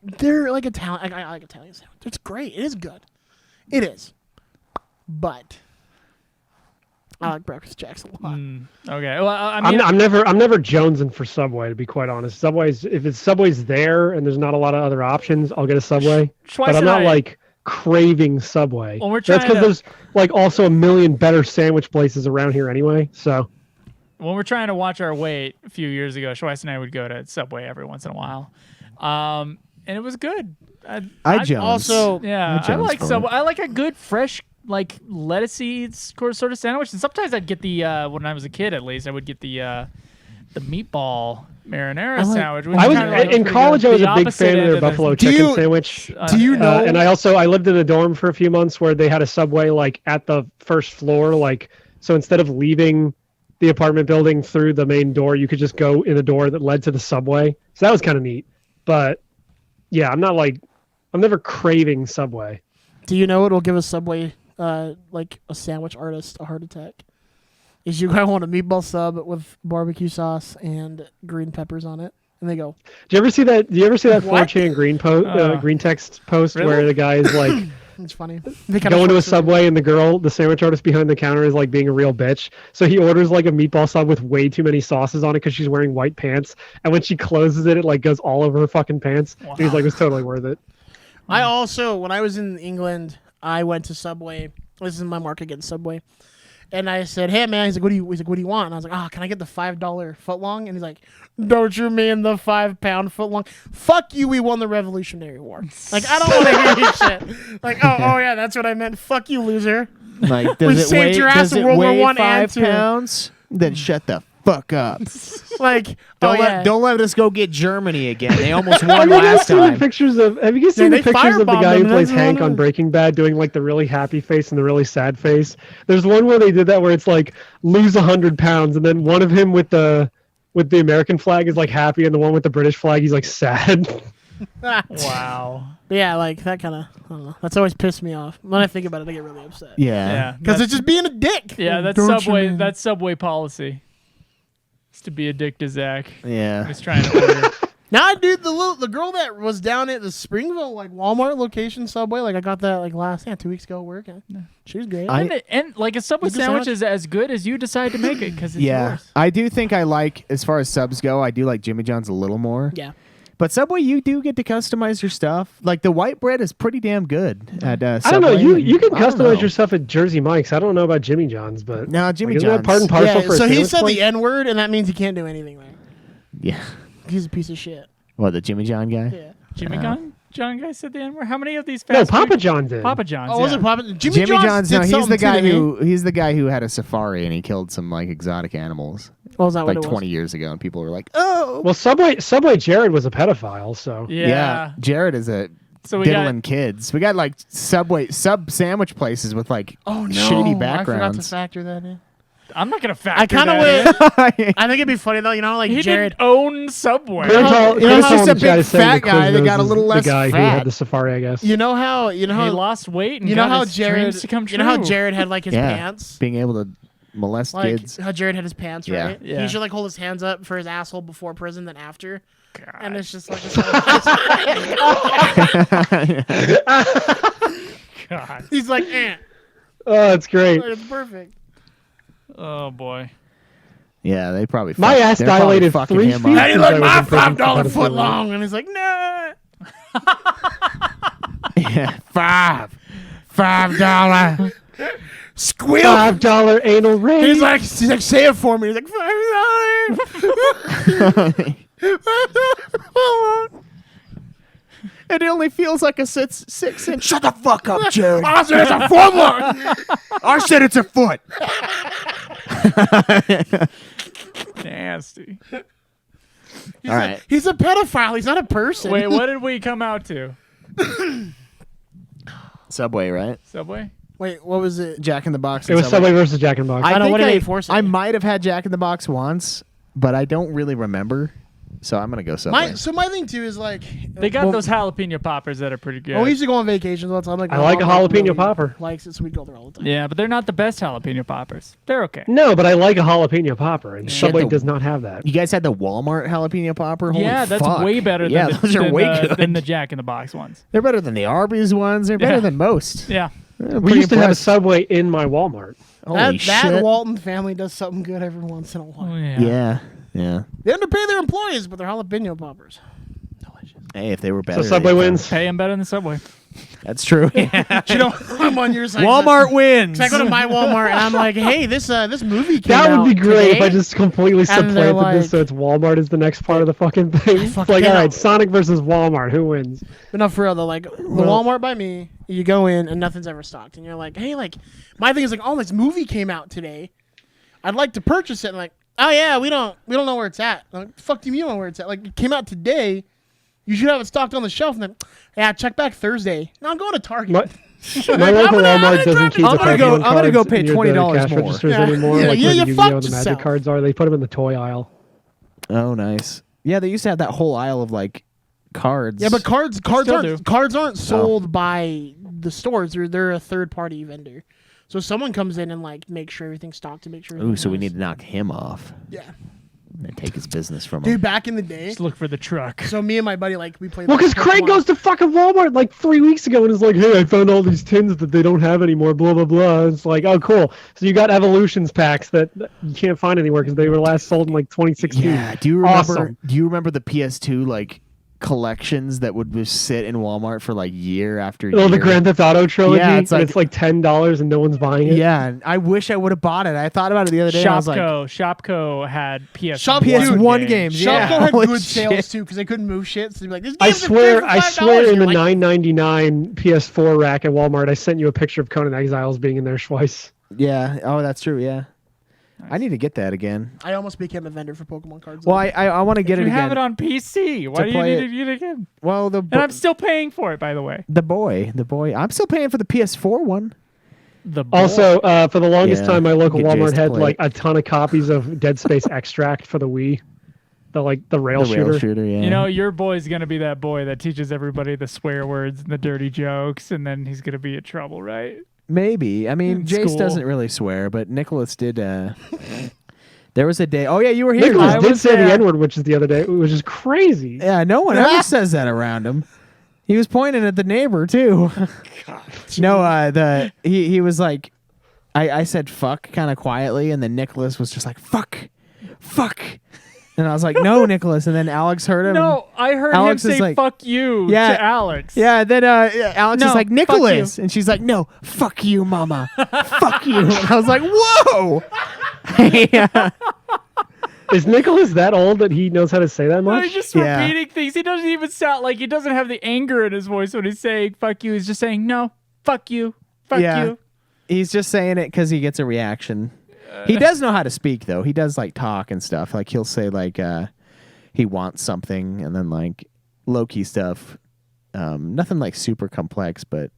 they're like Italian. I like Italian sandwich. It's great. It is good. It is. But I like breakfast jacks a lot. Okay. Well, I mean, I'm never jonesing for Subway, to be quite honest. If Subway's there and there's not a lot of other options, I'll get a Subway. But I'm not like craving Subway. Well, that's because there's like also a million better sandwich places around here anyway. So when we're trying to watch our weight a few years ago, Schweiss and I would go to Subway every once in a while. and it was good. I Jones. Also, Yeah, I Jones like for Subway. it. I like a good fresh like lettucey sort of sandwich, and sometimes I'd get the when I was a kid at least I would get the meatball marinara sandwich. Which I was kinda like in pretty college. good. I was The a big opposite fan of end their the- buffalo Do chicken you- sandwich. Do you know? And I lived in a dorm for a few months where they had a Subway like at the first floor. Like so, instead of leaving the apartment building through the main door, you could just go in the door that led to the Subway. So that was kind of neat. But yeah, I'm never craving Subway. Do you know it'll give a Subway, like a sandwich artist, a heart attack? Is you guys want a meatball sub with barbecue sauce and green peppers on it, and they go. Do you ever see that? What? 4chan green text post Really? where the guy is like It's funny. They kinda going to a force it. Subway and the sandwich artist behind the counter is like being a real bitch. So he orders like a meatball sub with way too many sauces on it because she's wearing white pants. And when she closes it, it like goes all over her fucking pants. Wow. And he's like, it was totally worth it. I also, when I was in England, I went to Subway. This is my mark against Subway. And I said, "Hey man," he's like, "What do you want?" And I was like, "Can I get the $5 footlong?" And he's like, "Don't you mean the 5-pound footlong? Fuck you, we won the Revolutionary War." Like, I don't want to hear your shit. Like, oh yeah, that's what I meant. Fuck you, loser. Like, We does it saved weigh, your ass does in it World War weigh I and 5 II. pounds? Then shut the fuck up. Like, Don't let us go get Germany again. They almost won Have you guys last seen the time. pictures of the they pictures of the firebombed guy who him, plays that's Hank what on it- Breaking Bad doing like the really happy face and the really sad face? There's one where they did that where it's like lose 100 pounds and then one of him with the American flag is like happy and the one with the British flag he's like sad. Wow. Yeah, like that kind of. I don't know. That's always pissed me off. When I think about it, I get really upset. Yeah. Yeah. Because it's just being a dick. Yeah, that's Don't you Subway. mean- That's Subway policy. It's to be a dick to Zach. Yeah. He's trying to order. Nah, dude, the girl that was down at the Springville like Walmart location Subway, like I got that like 2 weeks ago at work. She was great. and like a Subway You can sandwich sandwich- is as good as you decide to make it because it's Yeah. yours. I do think I like, as far as subs go, I do like Jimmy John's a little more. yeah. But Subway, you do get to customize your stuff. Like the white bread is pretty damn good at Subway. I don't know. You can I don't know. customize your stuff at Jersey Mike's. I don't know about Jimmy John's, but No, Jimmy isn't that John's. part and parcel Yeah, for a so he sandwich said place? the N word, and that means he can't do anything there. Yeah. He's a piece of shit. What, the Jimmy John guy? Yeah. Jimmy John guy said the N word. How many of these? No, fast Papa food- John did. Papa John's. Oh, was yeah. it Papa? Jimmy John's. No, did he's something the too, guy didn't he? he's the guy who had a safari and he killed some like exotic animals Oh, was that like what it 20 was? years ago, and people were like, "Oh, Well, Subway Jared was a pedophile, so Yeah. Jared is a So we diddling kids." We got like sub sandwich places with like Oh no! shady I forgot to backgrounds. factor that in. I'm not gonna factor. I kind of that in. would. I think it'd be funny though. You know, like He Jared. didn't own Subway. You know how he's just a Tom's guy big saying fat the guy that Quiznos got a is little less the guy who fat. had the safari, I guess. You know how He lost weight and you know got how his Jared dreams to come true. You know how Jared had like his Yeah. pants. Being able to molest Like kids. how Jared had his pants, Yeah. right? Yeah. He should like hold his hands up for his asshole before prison, then after. God. And it's just like God. he's like, Oh, it's great. it's perfect. Oh boy. Yeah, they probably. My ass they're probably dilated fucking 3 him feet. up. Hey, since like I was my in prison for $5 foot pedophilia. long, and he's like, nah. Yeah, $5. Squeal. $5 anal ring. He's like, say it for me. He's like, $5. It only feels like a 6-inch. Shut the fuck up, Jared. I said it's a foot long. I said it's a foot. Nasty. He's All a- right. He's a pedophile. He's not a person. Wait, what did we come out to? Subway, right? Subway? Wait, what was it? Jack in the Box. It was Subway versus Jack in the Box. I know, think what did they force it? I might have had Jack in the Box once, but I don't really remember. So I'm gonna go Subway. My thing too is like They got those jalapeno poppers that are pretty good. Well, we used to go on vacations all the time. Like, I my like a mom, jalapeno really popper. Likes it, so we go there all the time. Yeah, but they're not the best jalapeno poppers. They're okay. No, but I like a jalapeno popper, and Shit, Subway the- does not have that. You guys had the Walmart jalapeno popper. Holy Yeah, that's fuck. way better Yeah, than those are way good. than the Jack in the Box ones. They're better than the Arby's ones. They're better Yeah. than most. Yeah. We used to have a Subway in my Walmart. Holy That shit. Walton family does something good every once in a while. Oh, yeah. Yeah, yeah. They underpay their employees, but they're jalapeno poppers. Delicious. Hey, if they were better. So Subway they'd- wins. Pay them better than Subway. That's true. Yeah. You know, I'm on your side. Walmart wins. So I go to my Walmart and I'm like, hey, this movie came out That would be great if today. I just completely And they're supplanted this so it's Walmart is the next part of the fucking thing. It's fucking like, all cannot- right, Sonic versus Walmart, who wins? But no, for real though, like the Walmart by me, you go in and nothing's ever stocked, and you're like, hey, like my thing is like, oh, this movie came out today. I'd like to purchase it. And like, oh yeah, we don't know where it's at. I'm like, fuck do you mean you don't know where it's at? Like, it came out today. You should have it stocked on the shelf. And then, yeah, check back Thursday. No, I'm going to Target. My local Walmart doesn't keep the I'm gonna go Pokemon pay cards near the $20 cash more. registers Yeah. anymore. Yeah, like yeah, where you the Yu-Gi-Oh! fucked and the Magic yourself. cards are. They put them in the toy aisle. Oh, nice. Yeah, they used to have that whole aisle of like cards. Yeah, but cards still aren't sold by the stores. They're a third party vendor. So someone comes in and like make sure everything's stocked to make sure. Ooh, so we everything need to knock him off Yeah, and take his business from dude. him. Back in the day, Just look for the truck. so me and my buddy like we played. Well, because like, Craig Pokemon. goes to fucking Walmart like 3 weeks ago and is like, hey, I found all these tins that they don't have anymore, blah, blah, blah. It's like, oh, cool. So you got Evolutions packs that you can't find anywhere because they were last sold in like 2016. Yeah. Do you remember? Awesome. Do you remember the PS2 like collections that would just sit in Walmart for like year after year? Oh, the Grand Theft Auto trilogy. Yeah, it's like $10 and no one's buying it. Yeah, and I wish I would have bought it. I thought about it the other day. I was like, Shopko had PS PS1 games. Yeah, Shopko had holy good shit. sales too because they couldn't move shit. So they'd be like, this I game's swear, I in the $9.99 PS4 rack at Walmart, I sent you a picture of Conan Exiles being in there twice. Yeah. Oh, that's true. Yeah. I need to get that again. I almost became a vendor for Pokemon cards. Well, I want to get You it again. have it on PC. Why do you play need it. to get it again? Well, And I'm still paying for it, by the way. the boy. I'm still paying for the PS4 one. The Also, for the longest Yeah, time, my local get Jace Walmart to had play like it. a ton of copies of Dead Space Extract for the Wii. The rail The shooter. rail shooter. Yeah. You know, your boy's gonna be that boy that teaches everybody the swear words and the dirty jokes, and then he's gonna be in trouble, right? Maybe. I mean, In Jace school. doesn't really swear, but Nicholas did. There was a day. Oh yeah, you were here. Nicholas I did was say the there. N-word, which is the other day, which is crazy. Yeah, no one ever says that around him. He was pointing at the neighbor too. No, he was like, I said fuck kind of quietly, and then Nicholas was just like fuck, and I was like no, Nicholas, and then Alex heard him. No, I heard Alex him is say like- "fuck you" Yeah. to Alex. Yeah, then Alex No, is like fuck Nicholas, you. and she's like no, fuck you, mama, fuck you. And I was like whoa. Yeah. Is Nicholas that old that he knows how to say that No, much? he's just Yeah. repeating things. He doesn't even sound like he doesn't have the anger in his voice when he's saying "fuck you." He's just saying "no, fuck you, fuck Yeah. you." He's just saying it because he gets a reaction. He does know how to speak though. He does like talk and stuff. Like he'll say like he wants something and then like low key stuff. Nothing like super complex, but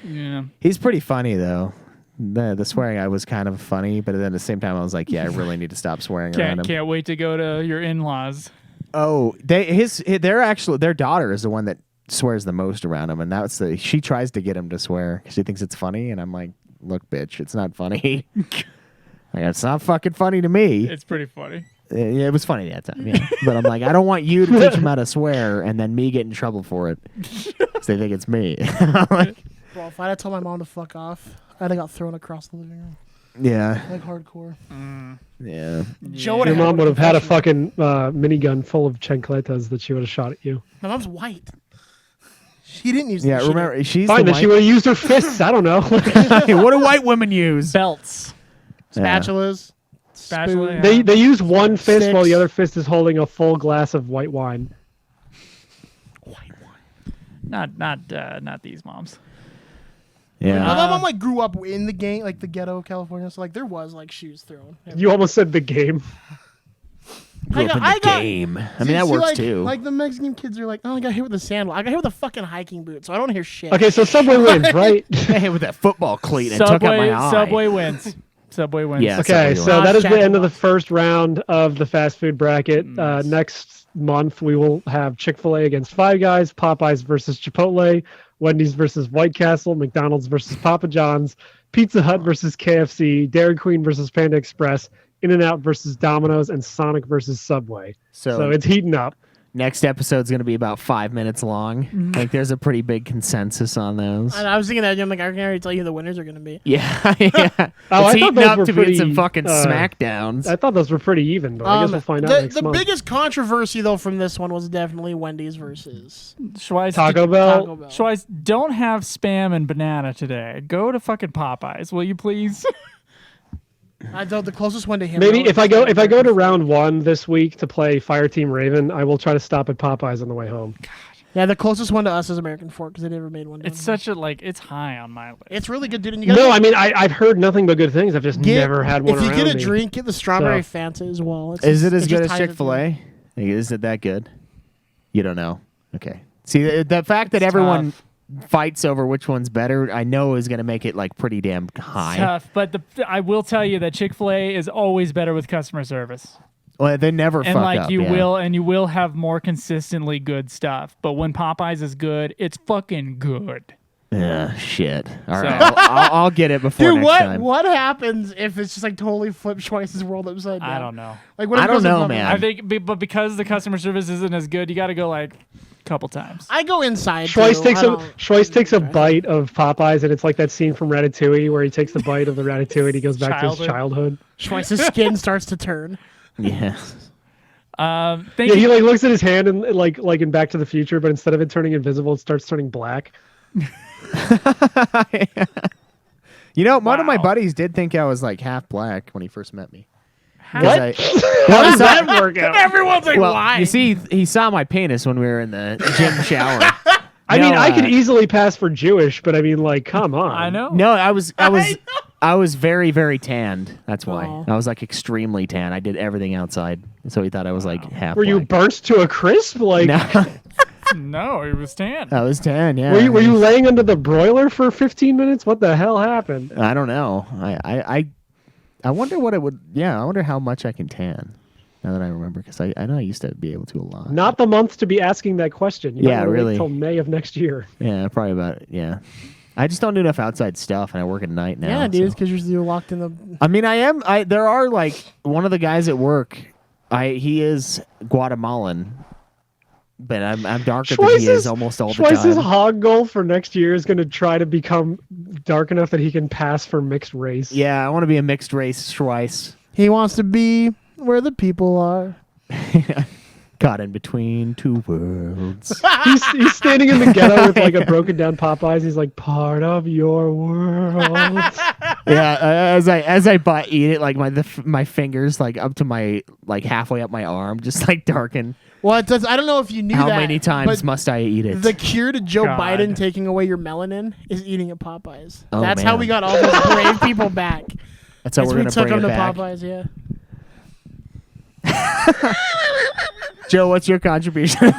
Yeah. he's pretty funny though. The swearing I was kind of funny, but then at the same time I was like, yeah, I really need to stop swearing around him. Can't wait to go to your in-laws. Oh, their daughter is the one that swears the most around him, and she tries to get him to swear. She thinks it's funny, and I'm like, look, bitch, it's not funny. Like, it's not fucking funny to me. It's pretty funny. Yeah, it was funny that time, yeah. But I'm like, I don't want you to teach him how to swear and then me get in trouble for it. 'Cause they think it's me. Like, Bro, if I had told my mom to fuck off, I'd have got thrown across the living room. yeah, Like hardcore. yeah. Joe would Your have mom would have had a confession. fucking minigun full of chancletas that she would have shot at you. My mom's white. She didn't use. Yeah, she remember, she's Fine, the then she would have used her fists. I don't know. What do white women use? Belts. spatulas. Spatula, spoon. yeah. they use one fist while the Sticks. other fist is holding a full glass of white wine. Not these moms. Yeah. My mom like grew up in the gang, like the ghetto of California, so like there was like shoes thrown. You almost said the game. Grew up in the game. I mean, that See, works like, too. Like the Mexican kids are like, oh, I got hit with a sandal. I got hit with a fucking hiking boot, so I don't hear shit. Okay, so Subway wins, right? I hit with that football cleat and took out my eye. Subway wins. Subway wins. Yeah. Okay, Subway so wins. that is the Shack end of the box. first round of the fast food bracket. Next month, we will have Chick-Fil-A against Five Guys, Popeyes versus Chipotle, Wendy's versus White Castle, McDonald's versus Papa John's, Pizza Hut versus KFC, Dairy Queen versus Panda Express, In-N-Out versus Domino's, and Sonic versus Subway. So it's heating up. Next episode's going to be about 5 minutes long. Like, there's a pretty big consensus on those. And I was thinking that. I'm like, I can already tell you who the winners are going to be. Yeah, yeah. Oh, It's I thought heating those up were to be pretty, some fucking smackdowns. I thought those were pretty even, but I guess we'll find out next The month. biggest controversy, though, from this one was definitely Wendy's versus Schweiss, Taco Bell. Schweiss, don't have Spam and banana today. Go to fucking Popeyes, will you please? I don't. The closest one to him. Maybe though, if I go to round 1 this week to play Fireteam Raven, I will try to stop at Popeyes on the way home. Yeah, the closest one to us is American Fork because they never made one. It's such a it's high on my list. It's really good, dude. And you No, I mean I've heard nothing but good things. I've just never had one. If you around get a me. drink, get the strawberry Fanta as well. Is it as just good as ties it Chick-Fil-A? Is it that good? You don't know. Okay. See, the fact that It's everyone tough. fights over which one's better, I know is going to make it like pretty damn high. Tough, but I will tell you that Chick-fil-A is always better with customer service. Well, they never And fuck like up. you yeah. will have more consistently good stuff. But when Popeyes is good, it's fucking good. Yeah, shit. All So- right, I'll get it before Dude, next time. what happens if it's just like totally flip Schweiss's world upside down? I don't know. Like what if I it don't goes know, above man. and I think, but because the customer service isn't as good, you got to go like a couple times. I go inside. Schweiss too. takes a bite of Popeyes, and it's like that scene from Ratatouille where he takes the bite of the Ratatouille and he goes back to his childhood. Schweiss's skin starts to turn. Yeah. Thank Yeah, you. he like looks at his hand and like in Back to the Future, but instead of it turning invisible, it starts turning black. You know, one of my Wow. buddies did think I was like half black when he first met me. How- What? How does that work out? Everyone's like, Well, why? you see, he saw my penis when we were in the gym shower. I mean, No, I could easily pass for Jewish, but I mean, like, come on. I know. No, I was very, very tanned. That's why. Aw. I was like extremely tan. I did everything outside. So he thought I was like half Were you black. burnt to a crisp? Like, No, No, it was tan. I was tan, yeah. were you laying under the broiler for 15 minutes? What the hell happened? I don't know. I wonder what it would. Yeah, I wonder how much I can tan. Now that I remember, because I know I used to be able to a lot. Not the month to be asking that question. You Yeah, might wanna wait really. Till May of next year. Yeah, probably about it. Yeah, I just don't do enough outside stuff, and I work at night now. yeah, dude, so. because you're locked in the. I mean, I am. There are like one of the guys at work. He is Guatemalan, but I'm darker than he is almost all the Schweiss's time. hog goal for next year is going to try to become dark enough that he can pass for mixed race. Yeah, I want to be a mixed race Schweiss. He wants to be where the people are. Caught in between two worlds. He's standing in the ghetto with like a broken down Popeyes. He's like, part of your world. Yeah, as I eat it, like my fingers like up to my like halfway up my arm, just like darken. Well, it does. I don't know if you knew How that. many times but must I eat it? the cure to Joe God. Biden taking away your melanin is eating at Popeyes. Oh, That's how man. we got all those brave people back. That's how As we're we gonna took bring them it to back. Popeyes. Yeah. Joe, what's your contribution?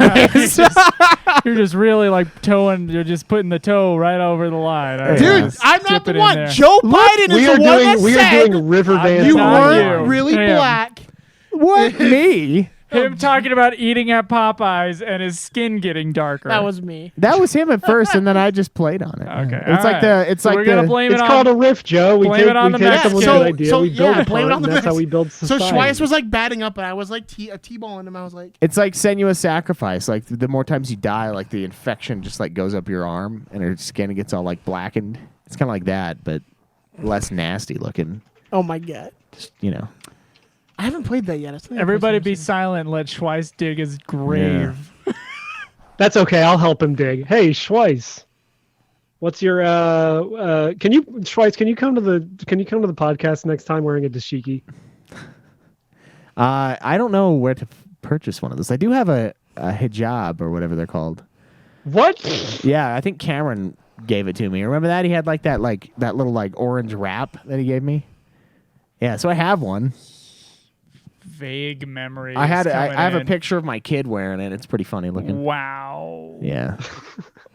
You're just really like you're just putting the toe right over the line. All right, Dude, just I'm not dip the it in one. there. Joe Biden we is are the one that doing said river dance. you not weren't you. really Him. black. What? Me? Him talking about eating at Popeyes and his skin getting darker. That was me. That was him at first, and then I just played on it. Okay, It's like all the. right. It's So like we're gonna the. blame It's it called on. a riff, Joe. We blame take, it on we the take someone's Mexicans. good idea. We build blame it upon on the and that's how we Mexicans. build So society. Schweiss was like batting up, and I was like T-balling him. I was like, It's like strenuous sacrifice. Like the more times you die, like the infection just like goes up your arm, and your skin gets all like blackened. It's kind of like that, but less nasty looking. oh my god. Just, you know. I haven't played that yet. Everybody be silent. And let Schweiss dig his grave. That's okay. I'll help him dig. Hey, Schweiss, what's your Schweiss? Can you come to the podcast next time wearing a dashiki? I don't know where to purchase one of those. I do have a hijab or whatever they're called. What? Yeah, I think Cameron gave it to me. Remember that? He had like that little like orange wrap that he gave me. Yeah, so I have one. Vague memories. I have a in. picture of my kid wearing it. It's pretty funny looking. Wow. Yeah.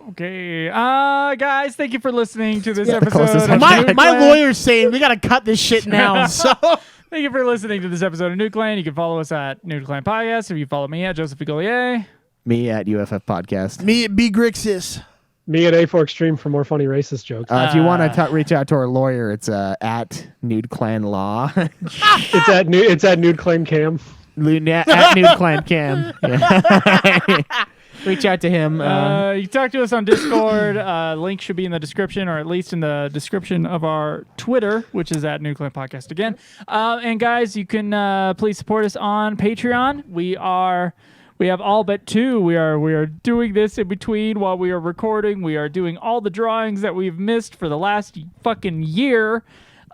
Okay. Guys, thank you for listening to this Yeah, the episode. closest of My Nude my Clan. lawyer's saying we gotta cut this shit now. So Thank you for listening to this episode of Nude Clan. You can follow us at Nude Clan Podcast. If you follow me at Joseph Figolier. Me at UFF Podcast. me at B Grixis. Me at A4 Extreme for more funny racist jokes. If you want to reach out to our lawyer, it's at Nude Clan Law. It's at Nude Claim Cam. at Nude Clan Cam. Yeah. Reach out to him. You can talk to us on Discord. Link should be in the description, or at least in the description of our Twitter, which is at Nude Clan Podcast again. And guys, you can please support us on Patreon. We have all but two. We are doing this in between while we are recording. We are doing all the drawings that we've missed for the last fucking year.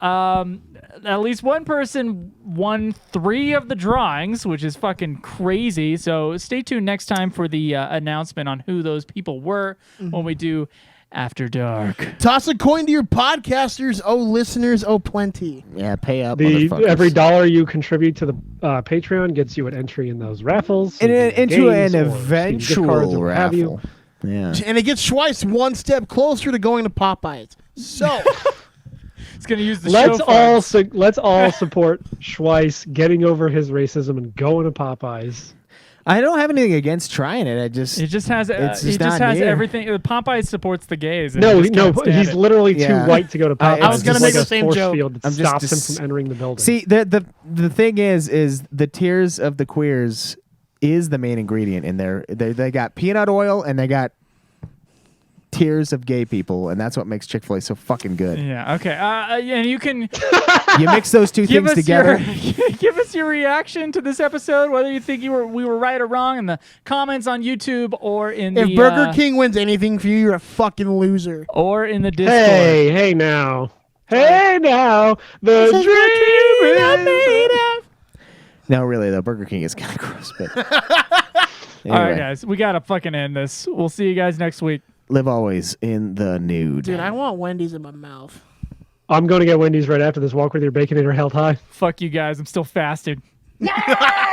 At least one person won 3 of the drawings, which is fucking crazy. So stay tuned next time for the announcement on who those people were when we do After Dark. Toss a coin to your podcasters, oh listeners, oh plenty. Yeah, pay up. Every dollar you contribute to the Patreon gets you an entry in those raffles. And into an eventual raffle. Yeah. And it gets Schweiss one step closer to going to Popeyes. So... It's going to use the let's show all support Schweiss getting over his racism and going to Popeyes. I don't have anything against trying it. It just has near. everything. Popeyes supports the gays. And No, he's literally too white to go to Popeyes. I was going to make the same joke. Field that stops him from entering the building. See, the thing is the tears of the queers is the main ingredient in there. They got peanut oil and they got tears of gay people, and that's what makes Chick-Fil-A so fucking good. Yeah. Okay. And you can you mix those two things together. Give us your reaction to this episode, whether you think we were right or wrong, in the comments on YouTube or in if Burger King wins anything for you, you're a fucking loser. Or in the Discord. Hey now, the dream is made of. No, really though, Burger King is kind of gross. But anyway. All right, guys, we gotta fucking end this. We'll see you guys next week. Live always in the nude. Dude, I want Wendy's in my mouth. I'm going to get Wendy's right after this. Walk with your Baconator held high. Fuck you guys. I'm still fasted. Yeah!